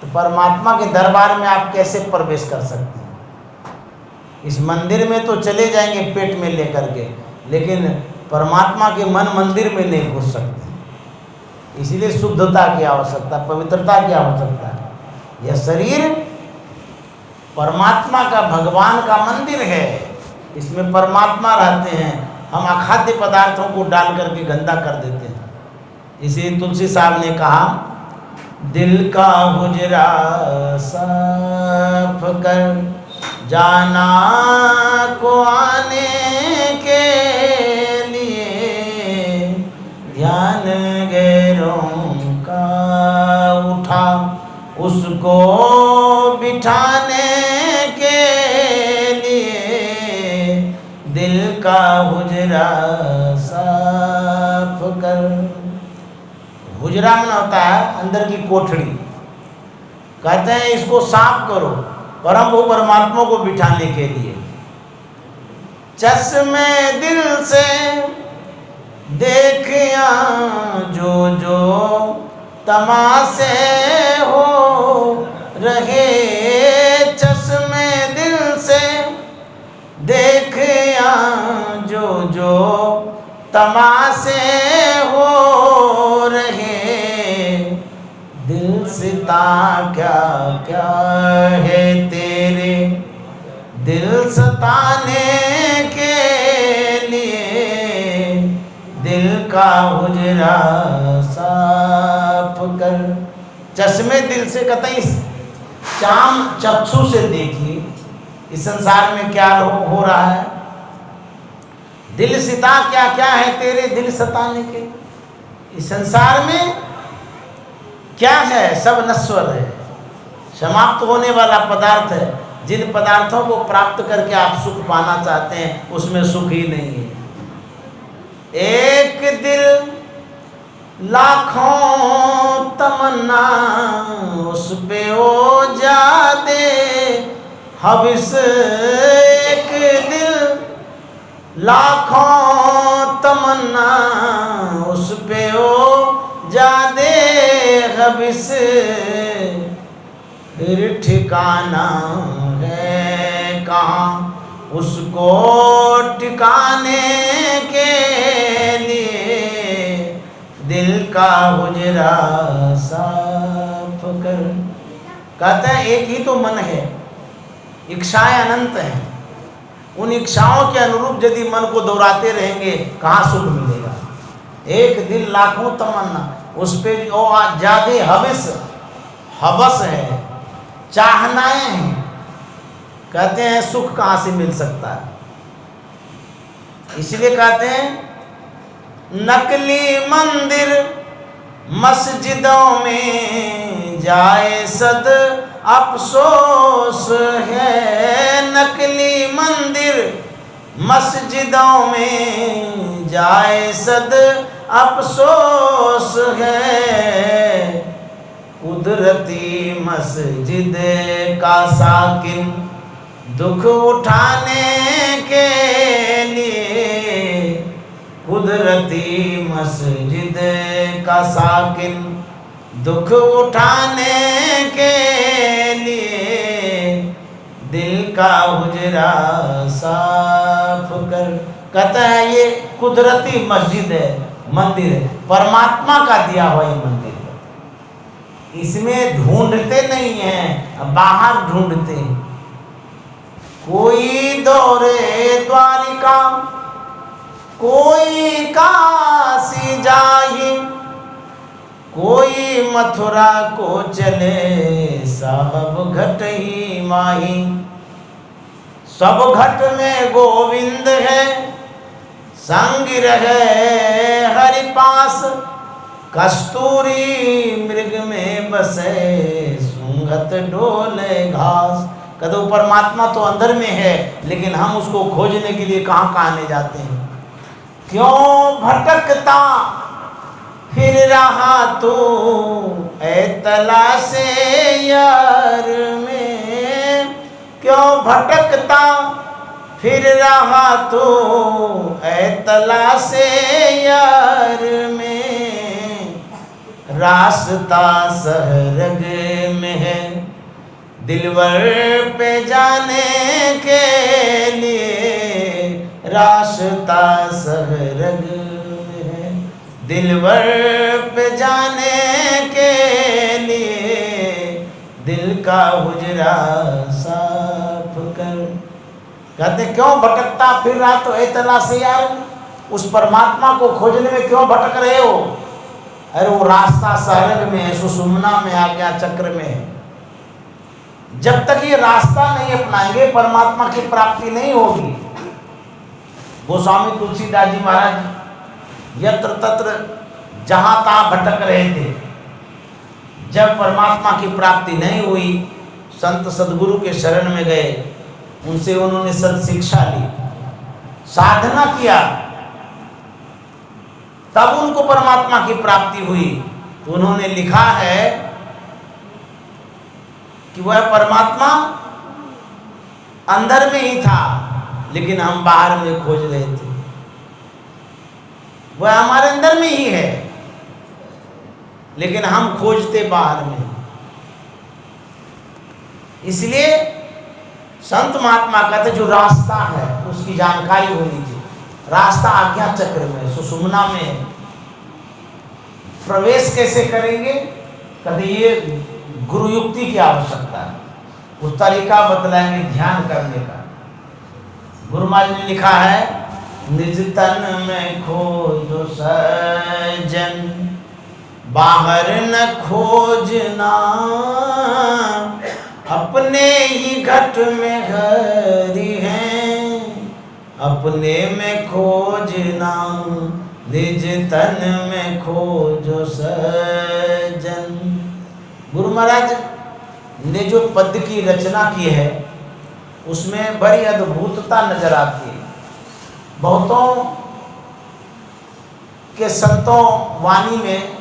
Speaker 1: तो परमात्मा के दरबार में आप कैसे प्रवेश कर सकते हैं? इस मंदिर में तो चले जाएंगे पेट में लेकर के, लेकिन परमात्मा के मन मंदिर में नहीं घुस सकते। इसलिए शुद्धता की आवश्यकता, पवित्रता की आवश्यकता है। यह शरीर परमात्मा का, भगवान का मंदिर है, इसमें परमात्मा रहते हैं। हम अखाद्य पदार्थों को डाल करके गंदा कर देते हैं। इसी तुलसी साहब ने कहा, दिल का हुजरा साफ कर जाना को आने के लिए, ध्यान गैरों का उठा उसको बिठाने के लिए, दिल का हुजरा साफ कर। हुजरा में होता है अंदर की कोठड़ी, कहते हैं इसको साफ करो परम वो परमात्मा को बिठाने के लिए। चश्मे दिल से देखिया जो जो तमाशे हो रहे, चश्मे दिल से देख जो जो तमाशे हो रहे, दिल सिता क्या क्या है तेरे दिल सताने के लिए, दिल का हुजरा साफ कर। चश्मे दिल से कतई चाम चक्षु से देखिए इस संसार में क्या हो रहा है। दिल सिता क्या क्या है तेरे दिल सताने के, इस संसार में क्या है, सब नश्वर है, समाप्त होने वाला पदार्थ है। जिन पदार्थों को प्राप्त करके आप सुख पाना चाहते हैं उसमें सुख ही नहीं है। एक दिल लाखों तमन्ना, उस पे ओ जा दे हविस। एक दिल लाखों तमन्ना, उस पे ओ जा दे हविस। फिर ठिकाना है कहाँ उसको ठिकाने के लिए, दिल का हुजरा साफ कर। कहते हैं एक ही तो मन है, इच्छाएं अनंत हैं। उन इच्छाओं के अनुरूप यदि मन को दोहराते रहेंगे कहाँ सुख मिलेगा। एक दिल लाखों तमन्ना, उस पे जादे हविस, हवस है, चाहनाएं हैं। कहते हैं सुख कहाँ से मिल सकता है, इसलिए कहते हैं नकली मंदिर मस्जिदों में जाए सद अफसोस है। नकली मंदिर मस्जिदों में जाए सद अफसोस है। कुदरती मस्जिद का साकिन दुख उठाने के लिए, कुदरती मस्जिद का साकिन दुख उठाने के लिए, दिल का हुजरा साफ कर। कहता है ये कुदरती मस्जिद है, मंदिर है, परमात्मा का दिया हुआ ये मंदिर है। इसमें ढूंढते नहीं हैं, बाहर ढूंढते हैं। कोई दौरे द्वारिका, कोई काशी जाहि, कोई मथुरा को चले, सब घट ही माही। सब घट में गोविंद है, संग रहे हरि पास। कस्तूरी मृग में बसे, सुंघत डोले घास। कहते परमात्मा तो अंदर में है, लेकिन हम उसको खोजने के लिए कहाँ कहाँ ले जाते हैं। क्यों भटकता फिर रहा तू ऐ तलाशे यार में। क्यों भटकता फिर रहा तू ऐ तलाशे यार में। रास्ता सहरग में है दिलवर पे जाने के लिए। रास्ता सहरग में है दिलवर पे जाने के लिए। दिल का हुजरा साफ कर। कहते क्यों भटकता फिर रहा तो ऐ तलाशे यार। उस परमात्मा को खोजने में क्यों भटक रहे हो। अरे वो रास्ता सहरग में है, सुषुम्ना में, आज्ञा चक्र में है। जब तक ये रास्ता नहीं अपनाएंगे परमात्मा की प्राप्ति नहीं होगी। गोस्वामी तुलसीदास जी महाराज यत्र तत्र जहां तहां भटक रहे थे। जब परमात्मा की प्राप्ति नहीं हुई, संत सदगुरु के शरण में गए, उनसे उन्होंने सद शिक्षा ली, साधना किया, तब उनको परमात्मा की प्राप्ति हुई। तो उन्होंने लिखा है कि वह परमात्मा अंदर में ही था, लेकिन हम बाहर में खोज रहे थे। वह हमारे अंदर में ही है, लेकिन हम खोजते बाहर में। इसलिए संत महात्मा कहते जो रास्ता है उसकी जानकारी होनी चाहिए। रास्ता आज्ञा चक्र में, सुषुम्ना में प्रवेश कैसे करेंगे? कहते ये गुरु युक्ति की आवश्यकता है। उस तरीका बतलाएंगे ध्यान करने का। गुरु महाराज ने लिखा है, निज तन में खोजो सज्जन, बाहर न खोजना, अपने ही घट में घरी हैं, अपने में खोजना, निज तन में खोजो सज्जन। गुरु महाराज ने जो पद की रचना की है उसमें बड़ी अद्भुतता नजर आती है। बहुतों के संतों वाणी में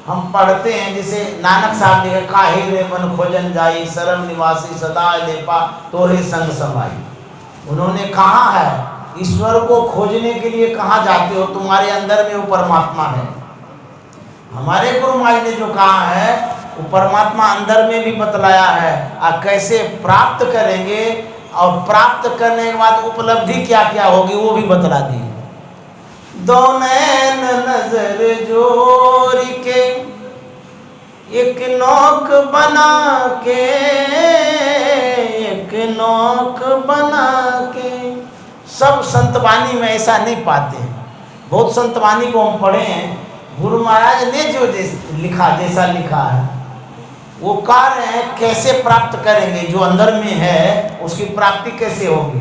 Speaker 1: हम पढ़ते हैं, जैसे नानक साहब लिखे, काहे रे मन खोजन जाई, सरल निवासी सदा लेपा तोरे संग समाई। उन्होंने कहा है ईश्वर को खोजने के लिए कहाँ जाते हो, तुम्हारे अंदर में वो परमात्मा है। हमारे गुरु महाराज ने जो कहा है वो परमात्मा अंदर में भी बतलाया है, और कैसे प्राप्त करेंगे और प्राप्त करने के बाद उपलब्धि क्या क्या होगी वो भी बतला दी। दो नैन नजर जोड़ के एक नोक बना के, एक नोक बना के। सब संतवाणी में ऐसा नहीं पाते हैं। बहुत संतवाणी को हम पढ़े हैं, गुरु महाराज ने जो लिखा, जैसा लिखा है वो कह रहे हैं कैसे प्राप्त करेंगे, जो अंदर में है उसकी प्राप्ति कैसे होगी।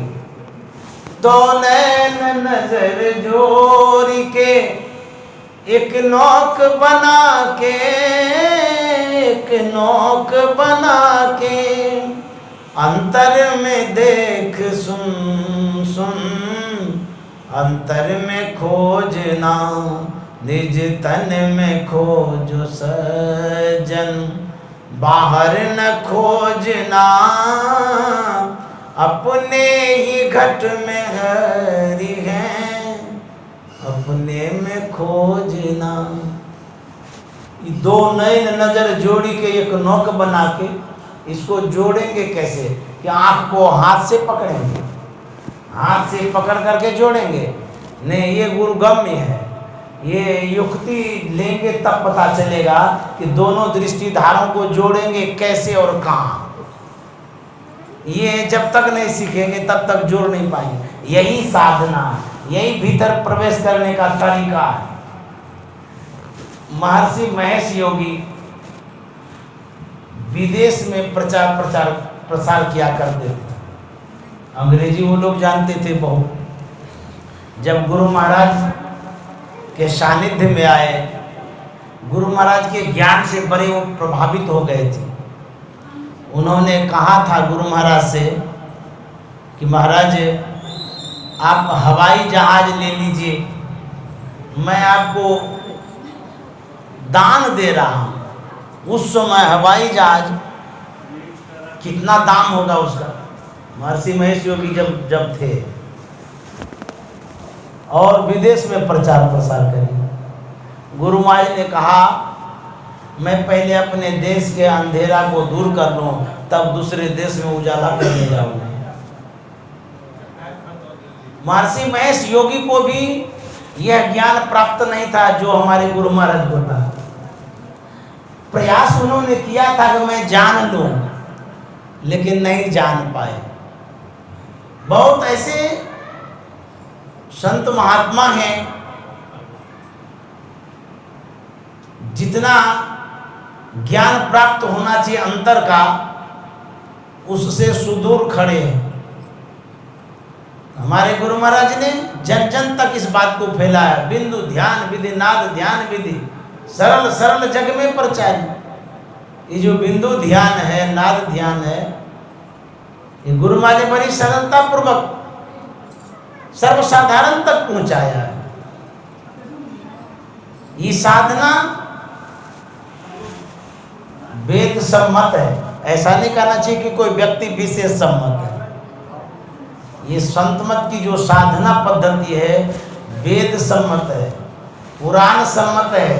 Speaker 1: दो नैन नजर जोड़ के एक नोक बना के, एक नोक बना के, अंतर में देख सुन सुन, अंतर में खोजना, निज तन में खोजो सज्जन, बाहर न खोजना, अपने ही घट में हरि हैं, अपने में खोजना। दो नैन नजर जोड़ी के एक नोक बना के, इसको जोड़ेंगे कैसे? कि आँख को हाथ से पकड़ेंगे, हाथ से पकड़ करके जोड़ेंगे? नहीं, ये गुरुगम्य है। ये युक्ति लेंगे तब पता चलेगा कि दोनों दृष्टिधारों को जोड़ेंगे कैसे और कहाँ। ये जब तक नहीं सीखेंगे तब तक जोड़ नहीं पाएंगे। यही साधना, यही भीतर प्रवेश करने का तरीका है। महर्षि महेश योगी विदेश में प्रसार किया करते थे। अंग्रेजी वो लोग जानते थे बहुत। जब गुरु महाराज के सानिध्य में आए, गुरु महाराज के ज्ञान से बड़े वो प्रभावित हो गए थे। उन्होंने कहा था गुरु महाराज से कि महाराज आप हवाई जहाज ले लीजिए, मैं आपको दान दे रहा हूँ। उस समय हवाई जहाज कितना दाम होगा उसका? महर्षि महेश योगी जब थे, और विदेश में प्रचार प्रसार करिए। गुरु महाराज ने कहा मैं पहले अपने देश के अंधेरा को दूर कर लूं, तब दूसरे देश में उजाला करने जाऊंगा। महर्षि महेश योगी को भी यह ज्ञान प्राप्त नहीं था जो हमारे गुरु महाराज को था। प्रयास उन्होंने किया था कि मैं जान लूं, लेकिन नहीं जान पाए। बहुत ऐसे संत महात्मा हैं जितना ज्ञान प्राप्त होना चाहिए अंतर का, उससे सुदूर खड़े हैं। हमारे गुरु महाराज ने जन जन तक इस बात को फैलाया। बिंदु ध्यान विधि, नाद ध्यान विधि, सरल सरल जग में प्रचार। ये जो बिंदु ध्यान है, नाद ध्यान है, ये गुरु महाराज ने बड़ी सरलता पूर्वक सर्वसाधारण तक पहुंचाया है। ये साधना वेद सम्मत है। ऐसा नहीं कहना चाहिए कि कोई व्यक्ति विशेष सम्मत है। ये संत मत की जो साधना पद्धति है वेद सम्मत है, पुराण सम्मत है।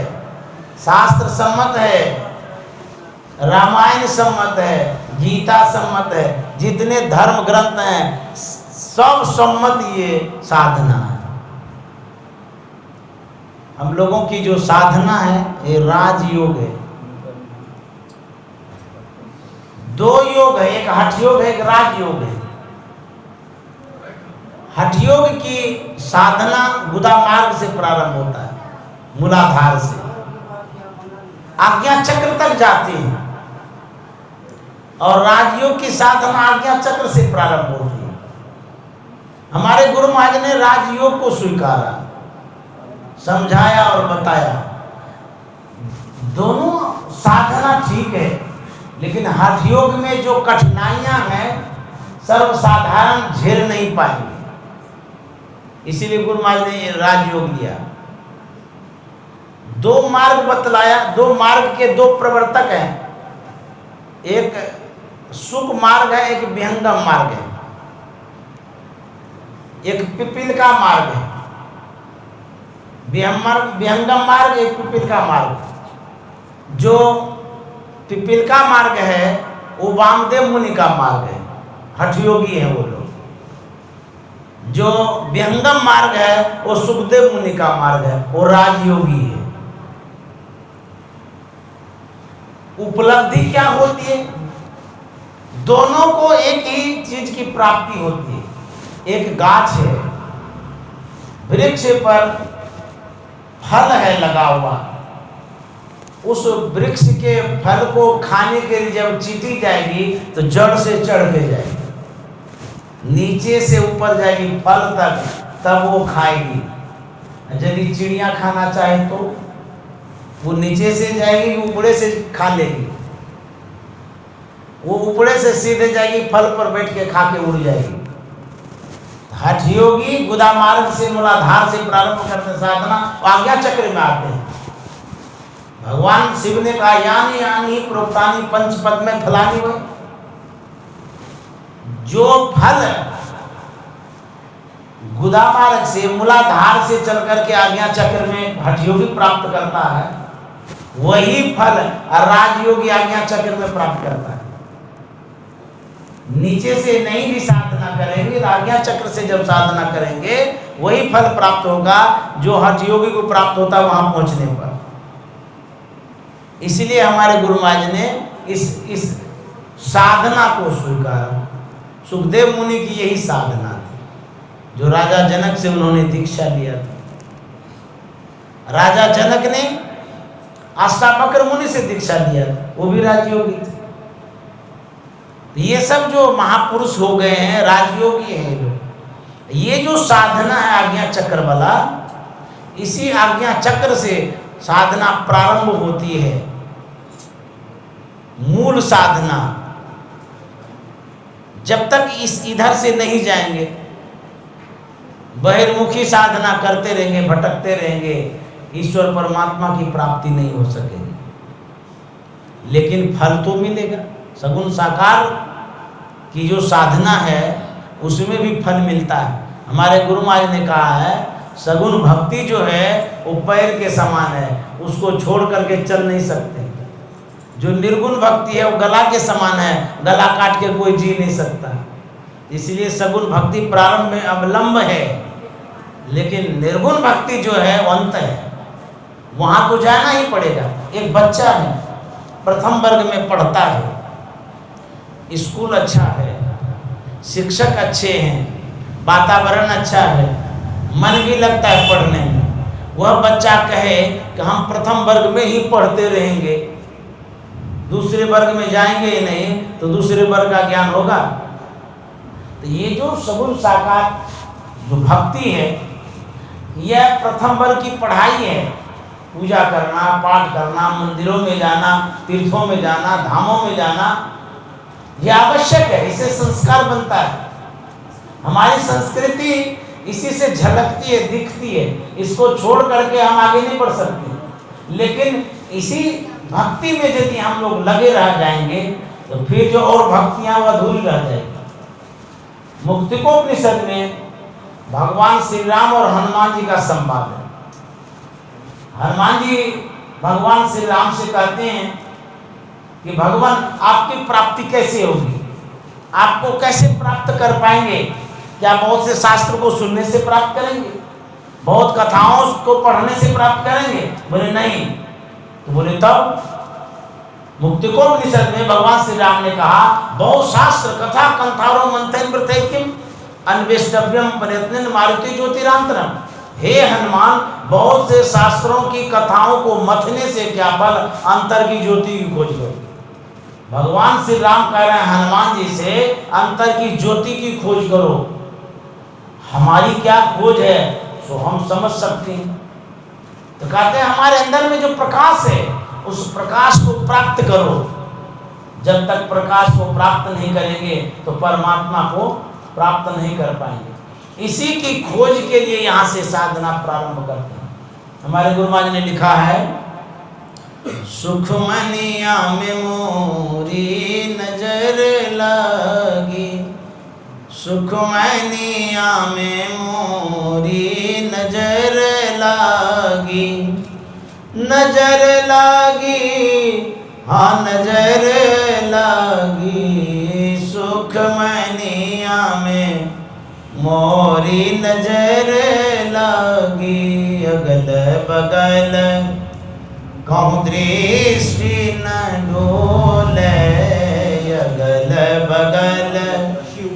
Speaker 1: शास्त्र सम्मत है, रामायण सम्मत है, गीता सम्मत है, जितने धर्म ग्रंथ हैं सब सम्मत ये साधना है। हम लोगों की जो साधना है ये राजयोग है। दो योग है, एक हठ योग है, एक राजयोग है। हठ योग की साधना गुदा मार्ग से प्रारंभ होता है, मूलाधार से आज्ञा चक्र तक जाती है, और राजयोग की साधना आज्ञा चक्र से प्रारंभ होती है। हमारे गुरु महाराज ने राजयोग को स्वीकारा, समझाया और बताया। दोनों साधना ठीक है, लेकिन हठ योग में जो कठिनाइयां हैं सर्वसाधारण झेल नहीं पाएंगे, इसीलिए गुरु महाराज ने राजयोग लिया। दो मार्ग बतलाया, दो मार्ग के दो प्रवर्तक हैं, एक सुख मार्ग है, एक विहंगम मार्ग है, एक पिपील का मार्ग है। विहंगम मार्ग, एक पिपील का मार्ग। जो पिपील का मार्ग है वो वामदेव मुनि का मार्ग है, हठयोगी है वो लोग। जो विहंगम मार्ग है वो सुखदेव मुनि का मार्ग है, वो राजयोगी है। उपलब्धि क्या होती है? दोनों को एक ही चीज की प्राप्ति होती है। एक गाछ है, वृक्ष पर फल है लगा हुआ, उस वृक्ष के फल को खाने के लिए जब चींटी जाएगी तो जड़ से चढ़ के जाएगी, नीचे से ऊपर जाएगी फल तक, तब वो खाएगी। यदि चिड़िया खाना चाहे तो वो नीचे से जाएगी, ऊपरे से खा लेगी। वो ऊपरे से सीधे जाएगी, फल पर बैठ के खा के उड़ जाएगी। हठ योगी गुदा मार्ग से मूलाधार से प्रारंभ करते साधना आज्ञा चक्र में आते हैं। भगवान शिव ने कहा यानी यानी प्रोक्तानी पंच पद में फलानी हुए। जो फल गुदा मार्ग से मूलाधार से चल करके आज्ञा चक्र में हठ योगी प्राप्त करता है, वही फल राजयोगी आज्ञा चक्र में प्राप्त करता है। नीचे से नहीं भी साधना करेंगे, आज्ञा चक्र से जब साधना करेंगे वही फल प्राप्त होगा जो हठ योगी को प्राप्त होता है वहां पहुंचने पर। इसलिए हमारे गुरु महाराज ने इस साधना को स्वीकारा। सुखदेव मुनि की यही साधना थी, जो राजा जनक से उन्होंने दीक्षा लिया था। राजा जनक ने अष्टावक्र मुनि से दीक्षा लिया था, वो भी राजयोगी थे। ये सब जो महापुरुष हो गए हैं राजयोगी हैं लोग। ये जो साधना है आज्ञा चक्र वाला, इसी आज्ञा चक्र से साधना प्रारंभ होती है। मूल साधना जब तक इधर से नहीं जाएंगे, बहिर्मुखी साधना करते रहेंगे, भटकते रहेंगे, ईश्वर परमात्मा की प्राप्ति नहीं हो सकेगी। लेकिन फल तो मिलेगा। सगुण साकार की जो साधना है उसमें भी फल मिलता है। हमारे गुरु महाराज ने कहा है सगुण भक्ति जो है वो पैर के समान है, उसको छोड़ करके चल नहीं सकते। जो निर्गुण भक्ति है वो गला के समान है, गला काट के कोई जी नहीं सकता। इसलिए सगुण भक्ति प्रारंभ में अवलंब है, लेकिन निर्गुण भक्ति जो है वो अंत है, वहां तो जाना ही पड़ेगा। एक बच्चा है, प्रथम वर्ग में पढ़ता है, स्कूल अच्छा है, शिक्षक अच्छे हैं, वातावरण अच्छा है, मन भी लगता है पढ़ने में। वह बच्चा कहे कि हम प्रथम वर्ग में ही पढ़ते रहेंगे, दूसरे वर्ग में जाएंगे ही नहीं, तो दूसरे वर्ग का ज्ञान होगा? तो ये जो सगुण साकार जो भक्ति है, यह प्रथम वर्ग की पढ़ाई है। पूजा करना, पाठ करना, मंदिरों में जाना, तीर्थों में जाना, धामों में जाना, यह आवश्यक है। इससे संस्कार बनता है। हमारी संस्कृति इसी से झलकती है, दिखती है। इसको छोड़ करके हम आगे नहीं बढ़ सकते। लेकिन इसी भक्ति में यदि हम लोग लगे रह जाएंगे तो फिर जो और भक्तियां वो अधूरी रह जाएगी। मुक्तिकोपनिषद में भगवान श्री राम और हनुमान जी का संवाद है। हनुमान जी भगवान श्री राम से कहते हैं कि भगवान आपकी प्राप्ति कैसे होगी, आपको कैसे प्राप्त कर पाएंगे? क्या बहुत से शास्त्र को सुनने से प्राप्त करेंगे, बहुत कथाओं को पढ़ने से प्राप्त करेंगे? बोले नहीं। तो बोले तब मुक्तिकोपनिषद में भगवान श्री राम ने कहा बहुत शास्त्र कथा कंथारो मंथन प्रत्येकिम अन्वेष्टव्यम प्रयत्न मारुति ज्योतिरांतरम। हे हनुमान, बहुत से शास्त्रों की कथाओं को मथने से क्या फल, अंतर की ज्योति की खोज करो। भगवान श्री राम कह रहे हैं हनुमान जी से अंतर की ज्योति की खोज करो। हमारी क्या खोज है सो हम समझ सकते हैं। तो कहते हैं हमारे अंदर में जो प्रकाश है उस प्रकाश को प्राप्त करो। जब तक प्रकाश को प्राप्त नहीं करेंगे तो परमात्मा को प्राप्त नहीं कर पाएंगे। इसी की खोज के लिए यहाँ से साधना प्रारंभ करते हैं। हमारे गुरु महाराज ने लिखा है सुखमनिया में मोरी नजर लगी, सुखमनिया में मोरी नजर लगी, नजर लगी हाँ नजर लगी, सुखमनिया में मोरी नजर लगी। अगल बगल कहूँ दृष्टि न डोले, अगल बगल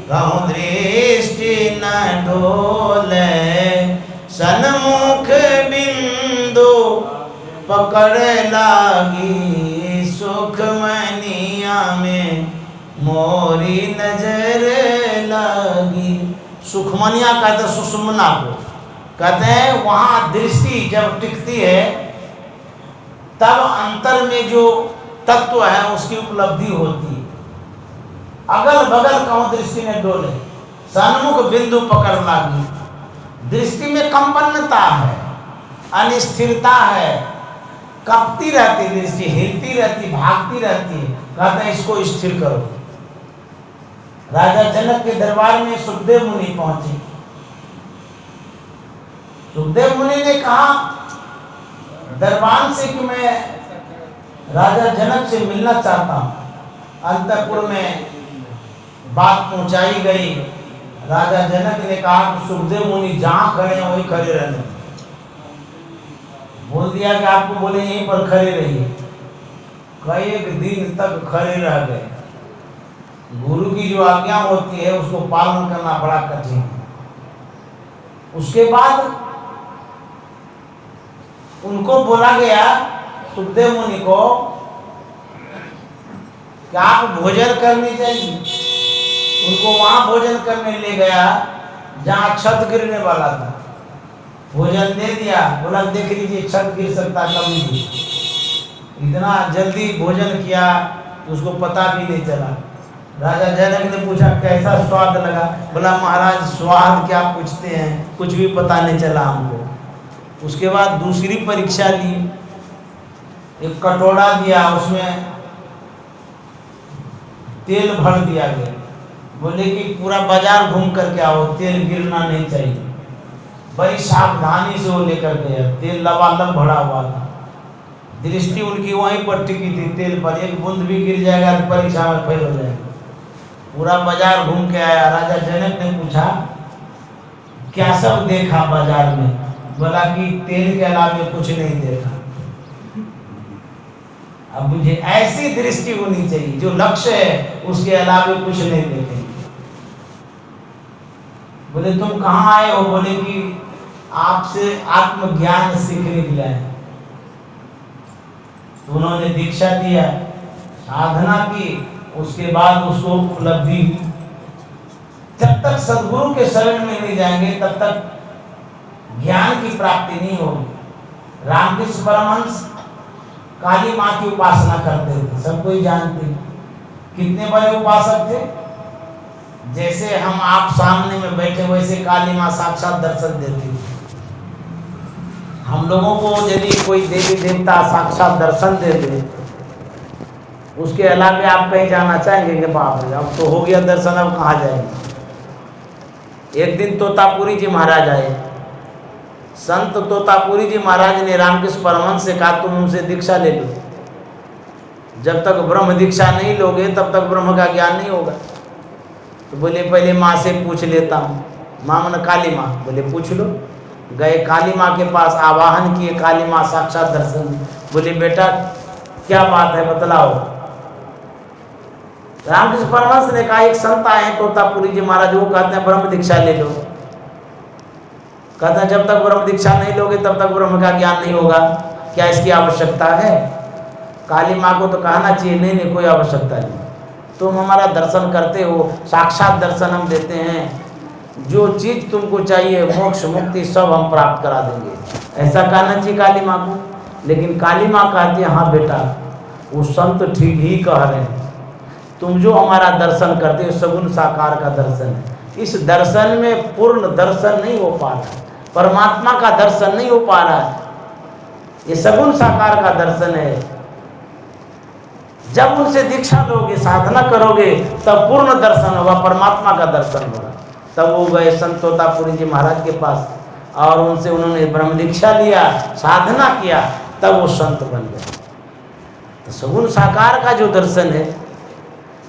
Speaker 1: कहूँ दृष्टि न डोले, सन्मुख बिंदु पकड़ लागी, सुखमनिया में मोरी नजर लागी। सुखमनिया कहते हैं सुषुम्ना को, कहते हैं वहाँ दृष्टि जब टिकती है तब अंतर में जो तत्व है उसकी उपलब्धि होती है। अगल बगल कहूँ दृष्टि ने डोले, सन्मुख बिंदु पकड़ लागी। दृष्टि में कंपन्नता है, अनिस्थिरता है, कपती रहती दृष्टि, हिलती रहती, भागती रहती है। कहते हैं इसको स्थिर करो। राजा जनक के दरबार में सुखदेव मुनि पहुंचे। सुखदेव मुनि ने कहा दरबान से कि मैं राजा जनक से मिलना चाहता हूं। अंतःपुर में बात पहुंचाई गई। राजा जनक ने कहा कि सुखदेव मुनि जहां खड़े हैं वहीं खड़े रहने। बोल दिया कि आपको बोले यहीं पर खड़े रहिए। कई एक दिन तक खड़े रह गए। गुरु की जो आज्ञा होती है उसको पालन करना बड़ा कठिन है। उसके बाद उनको बोला गया सुखदेव मुनि को कि आप भोजन करनी चाहिए। उनको वहां भोजन करने ले गया जहां छत गिरने वाला था। भोजन दे दिया, बोला देख लीजिए छत गिर सकता कभी भी। इतना जल्दी भोजन किया कि उसको पता भी नहीं चला। राजा जनक ने पूछा कैसा स्वाद लगा? बोला महाराज स्वाद क्या पूछते हैं, कुछ भी पता नहीं चला हमको। उसके बाद दूसरी परीक्षा ली। एक कटोरा दिया, उसमें तेल भर दिया गया। बोले कि पूरा बाजार घूम करके आओ, तेल गिरना नहीं चाहिए। बड़ी सावधानी से वो लेकर गया। तेल लबालब भरा हुआ था। दृष्टि उनकी वहीं पर टिकी थी तेल पर। एक बूंद भी गिर जाएगा तो परीक्षा में फेल हो जाएगा। पूरा बाजार घूम के आया। राजा जनक ने पूछा क्या सब देखा बाजार में? बोला कि तेल के अलावा कुछ नहीं देखा। अब मुझे ऐसी दृष्टि होनी चाहिए जो लक्ष्य है उसके अलावा कुछ नहीं देखेंगे। बोले तुम कहाँ आए हो? बोले कि आपसे आत्मज्ञान सीखने के लिए आए। तो उन्होंने दीक्षा दिया, साधना की, उसके बाद उसको उपलब्धि। जब तक सदगुरु के शरण में नहीं जाएंगे तब तक ज्ञान की प्राप्ति नहीं होगी। रामकृष्ण परमहंस काली माँ की उपासना करते थे, सब कोई जानते। कितने बड़े उपासक थे? जैसे हम आप सामने में बैठे वैसे काली माँ साक्षात दर्शन देती थी। हम लोगों को यदि कोई देवी देवता साक्षात दर्शन दे दे, उसके अलावा आप कहीं जाना चाहेंगे कि बाप रे अब तो हो गया दर्शन, अब कहाँ जाएंगे? एक दिन तोतापुरी जी महाराज आए, संत तोतापुरी जी महाराज ने रामकृष्ण परमहंस से कहा तुम उनसे दीक्षा ले लो, जब तक ब्रह्म दीक्षा नहीं लोगे तब तक ब्रह्म का ज्ञान नहीं होगा। तो बोले पहले माँ से पूछ लेता हूँ। माँ मन काली माँ, बोले पूछ लो। गए काली माँ के पास, आवाहन किए, काली माँ साक्षात दर्शन दी। बोले बेटा क्या बात है बतलाओ। रामकृष्ण परमहंस ने कहा एक संत आए हैं तोतापुरी जी महाराज, वो कहते हैं ब्रह्म दीक्षा ले लो। कहते हैं जब तक ब्रह्म दीक्षा नहीं लोगे तब तक ब्रह्म का ज्ञान नहीं होगा, क्या इसकी आवश्यकता है? काली माँ को तो कहना चाहिए नहीं नहीं कोई आवश्यकता नहीं, तुम हमारा दर्शन करते हो, साक्षात दर्शन हम देते हैं, जो चीज़ तुमको चाहिए मोक्ष मुक्ति सब हम प्राप्त करा देंगे, ऐसा कहना चाहिए काली माँ को। लेकिन काली माँ कहती है हाँ बेटा वो संत ठीक ही कह रहे हैं, तुम जो हमारा दर्शन करते हो सगुण साकार का दर्शन है, इस दर्शन में पूर्ण दर्शन नहीं हो पा रहा, परमात्मा का दर्शन नहीं हो पा रहा है, ये सगुण साकार का दर्शन है। जब उनसे दीक्षा लोगे साधना करोगे तब पूर्ण दर्शन होगा, परमात्मा का दर्शन होगा। तब वो गए संत तोतापुरी जी महाराज के पास और उनसे उन्होंने ब्रह्म दीक्षा लिया, साधना किया, तब वो संत बन गए। तो सगुण साकार का जो दर्शन है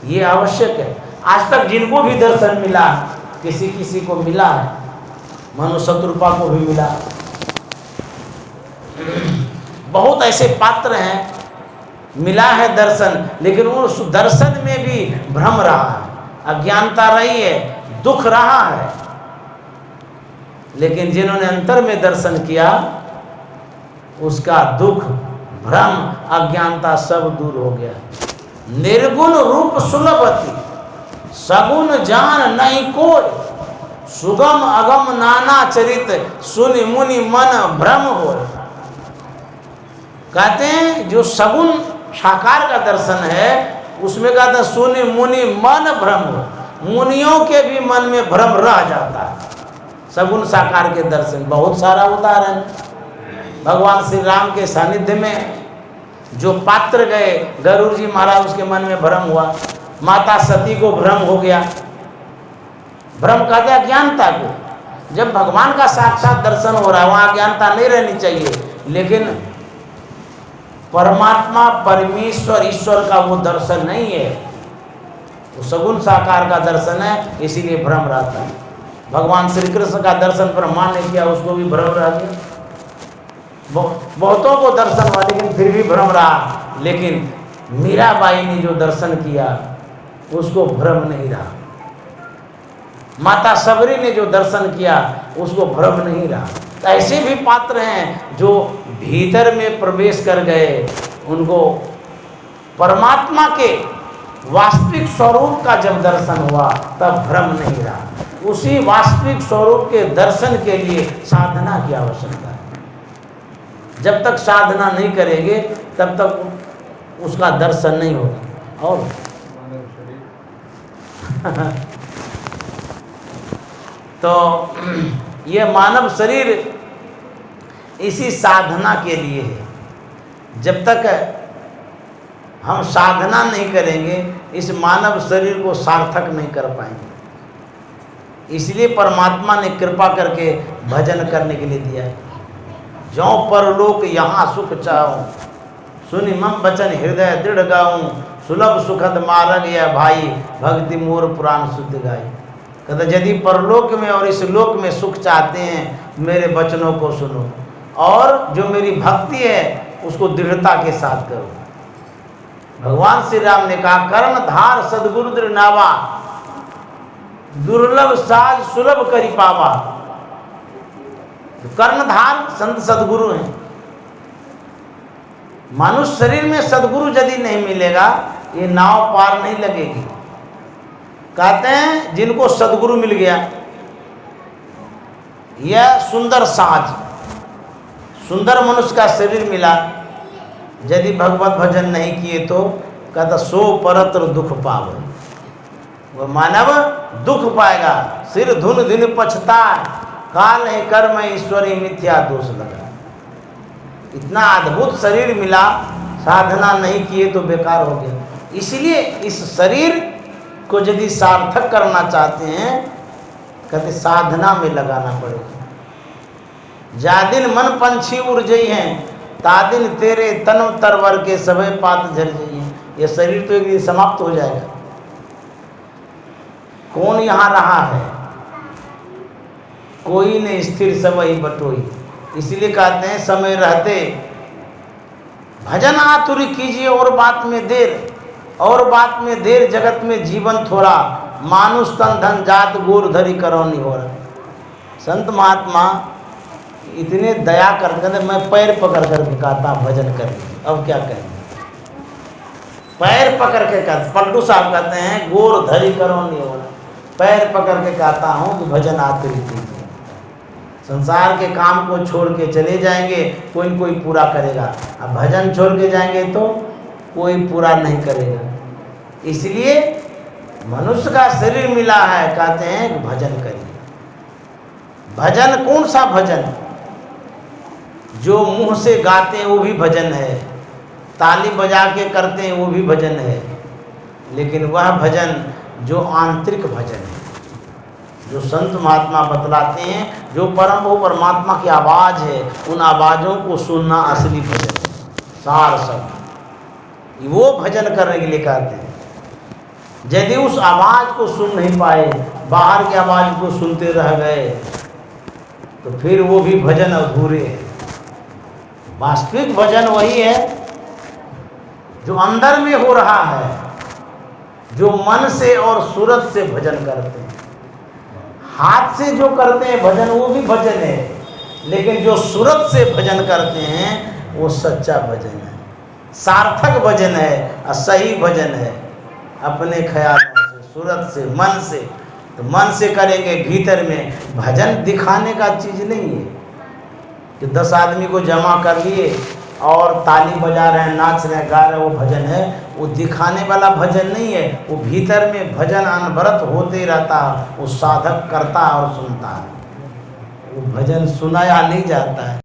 Speaker 1: ये आवश्यक है। आज तक जिनको भी दर्शन मिला, किसी किसी को मिला है, मनु शत्रुपा को भी मिला, बहुत ऐसे पात्र हैं मिला है दर्शन, लेकिन उस दर्शन में भी भ्रम रहा है, अज्ञानता रही है, दुख रहा है। लेकिन जिन्होंने अंतर में दर्शन किया उसका दुख भ्रम अज्ञानता सब दूर हो गया। निर्गुण रूप सुलभति सगुण जान नहीं कोई, सुगम अगम नाना चरित सुनि मुनि मन भ्रम हो। कहते हैं जो सगुण साकार का दर्शन है उसमें कहते हैं सुनि मुनि मन भ्रम हो, मुनियों के भी मन में भ्रम रह जाता है। सगुण साकार के दर्शन बहुत सारा उदाहरण, भगवान श्री राम के सानिध्य में जो पात्र गए, गरुड़ जी महाराज उसके मन में भ्रम हुआ, माता सती को भ्रम हो गया, भ्रम कहते हैं अज्ञानता को। जब भगवान का साक्षात दर्शन हो रहा है वहाँ अज्ञानता नहीं रहनी चाहिए, लेकिन परमात्मा परमेश्वर ईश्वर का वो दर्शन नहीं है, वो सगुण साकार का दर्शन है, इसीलिए भ्रम रहता है। भगवान श्री कृष्ण का दर्शन ब्रह्मा ने किया, उसको भी भ्रम रह गया। बहुतों को दर्शन हुआ लेकिन फिर भी भ्रम रहा, लेकिन मीराबाई ने जो दर्शन किया उसको भ्रम नहीं रहा, माता सबरी ने जो दर्शन किया उसको भ्रम नहीं रहा। ऐसे भी पात्र हैं जो भीतर में प्रवेश कर गए, उनको परमात्मा के वास्तविक स्वरूप का जब दर्शन हुआ तब भ्रम नहीं रहा। उसी वास्तविक स्वरूप के दर्शन के लिए साधना की आवश्यकता है। जब तक साधना नहीं करेंगे तब तक उसका दर्शन नहीं होगा। और तो ये मानव शरीर इसी साधना के लिए है। जब तक हम साधना नहीं करेंगे इस मानव शरीर को सार्थक नहीं कर पाएंगे। इसलिए परमात्मा ने कृपा करके भजन करने के लिए दिया है। जो परलोक यहाँ सुख चाहूँ, सुनि मम बचन हृदय दृढ़ गाऊँ, सुलभ सुखद मार्ग या भाई, भक्ति मोर पुराण शुद्ध गाई। कहते यदि परलोक में और इस लोक में सुख चाहते हैं मेरे वचनों को सुनो, और जो मेरी भक्ति है उसको दृढ़ता के साथ करो। भगवान श्री राम ने कहा कर्णधार सदगुरु दृढ़ नावा, दुर्लभ साज सुलभ करी पावा। कर्णधार संत सदगुरु हैं। मनुष्य शरीर में सदगुरु यदि नहीं मिलेगा ये नाव पार नहीं लगेगी। कहते हैं जिनको सदगुरु मिल गया, यह सुंदर साज, सुंदर मनुष्य का शरीर मिला, यदि भगवत भजन नहीं किए तो कहता सो परत्र दुख पावे। वह मानव दुख पाएगा, सिर धुन दिन पछताए, काल है कर्म ईश्वरी मिथ्या दोष लगा। इतना अद्भुत शरीर मिला, साधना नहीं किए तो बेकार हो गया। इसलिए इस शरीर को यदि सार्थक करना चाहते हैं कहते साधना में लगाना पड़ेगा। जादिन मन पंछी उड़ जई हैं, तादिन तेरे तन तरवर के सभे पात झर जई हैं। ये शरीर तो एक दिन समाप्त हो जाएगा। कौन यहाँ रहा है? कोई ने स्थिर सबई बटोई। इसलिए कहते हैं समय रहते भजन आतुरी कीजिए और बात में देर, और बात में देर जगत में जीवन थोड़ा, मानुष तन धन जात गोर धरी करौनी हो रहा। संत महात्मा इतने दया कर कहते मैं पैर पकड़ करके कहता भजन कर लीजिए। अब क्या कहें, पैर पकड़ के कहते, पलटू साहब कहते हैं गोर धरी करौनी हो रहा, पैर पकड़ के कहता हूँ कि भजन आतुरी कीजिए। संसार के काम को छोड़ के चले जाएंगे, कोई न कोई पूरा करेगा। अब भजन छोड़ के जाएंगे तो कोई पूरा नहीं करेगा। इसलिए मनुष्य का शरीर मिला है, कहते हैं कि भजन करिए। भजन कौन सा भजन? जो मुंह से गाते हैं वो भी भजन है, ताली बजा के करते हैं वो भी भजन है, लेकिन वह भजन जो आंतरिक भजन है, जो संत महात्मा बतलाते हैं, जो परम वो परमात्मा की आवाज़ है, उन आवाज़ों को सुनना असली भजन है। सार सब वो भजन करने के लिए कहते हैं। यदि उस आवाज़ को सुन नहीं पाए, बाहर की आवाज़ को सुनते रह गए, तो फिर वो भी भजन अधूरे है। वास्तविक भजन वही है जो अंदर में हो रहा है, जो मन से और सूरत से भजन करते हैं। हाथ से जो करते हैं भजन वो भी भजन है, लेकिन जो सूरत से भजन करते हैं वो सच्चा भजन है, सार्थक भजन है और सही भजन है। अपने ख्यालों से, सूरत से, मन से, तो मन से करेंगे भीतर में। भजन दिखाने का चीज़ नहीं है कि 10 आदमी को जमा कर लिए और ताली बजा रहे हैं, नाच रहे हैं, गा रहे हैं, वो भजन है। वो दिखाने वाला भजन नहीं है। वो भीतर में भजन अनवरत होते ही रहता है। वो साधक करता है और सुनता है। वो भजन सुनाया नहीं जाता है।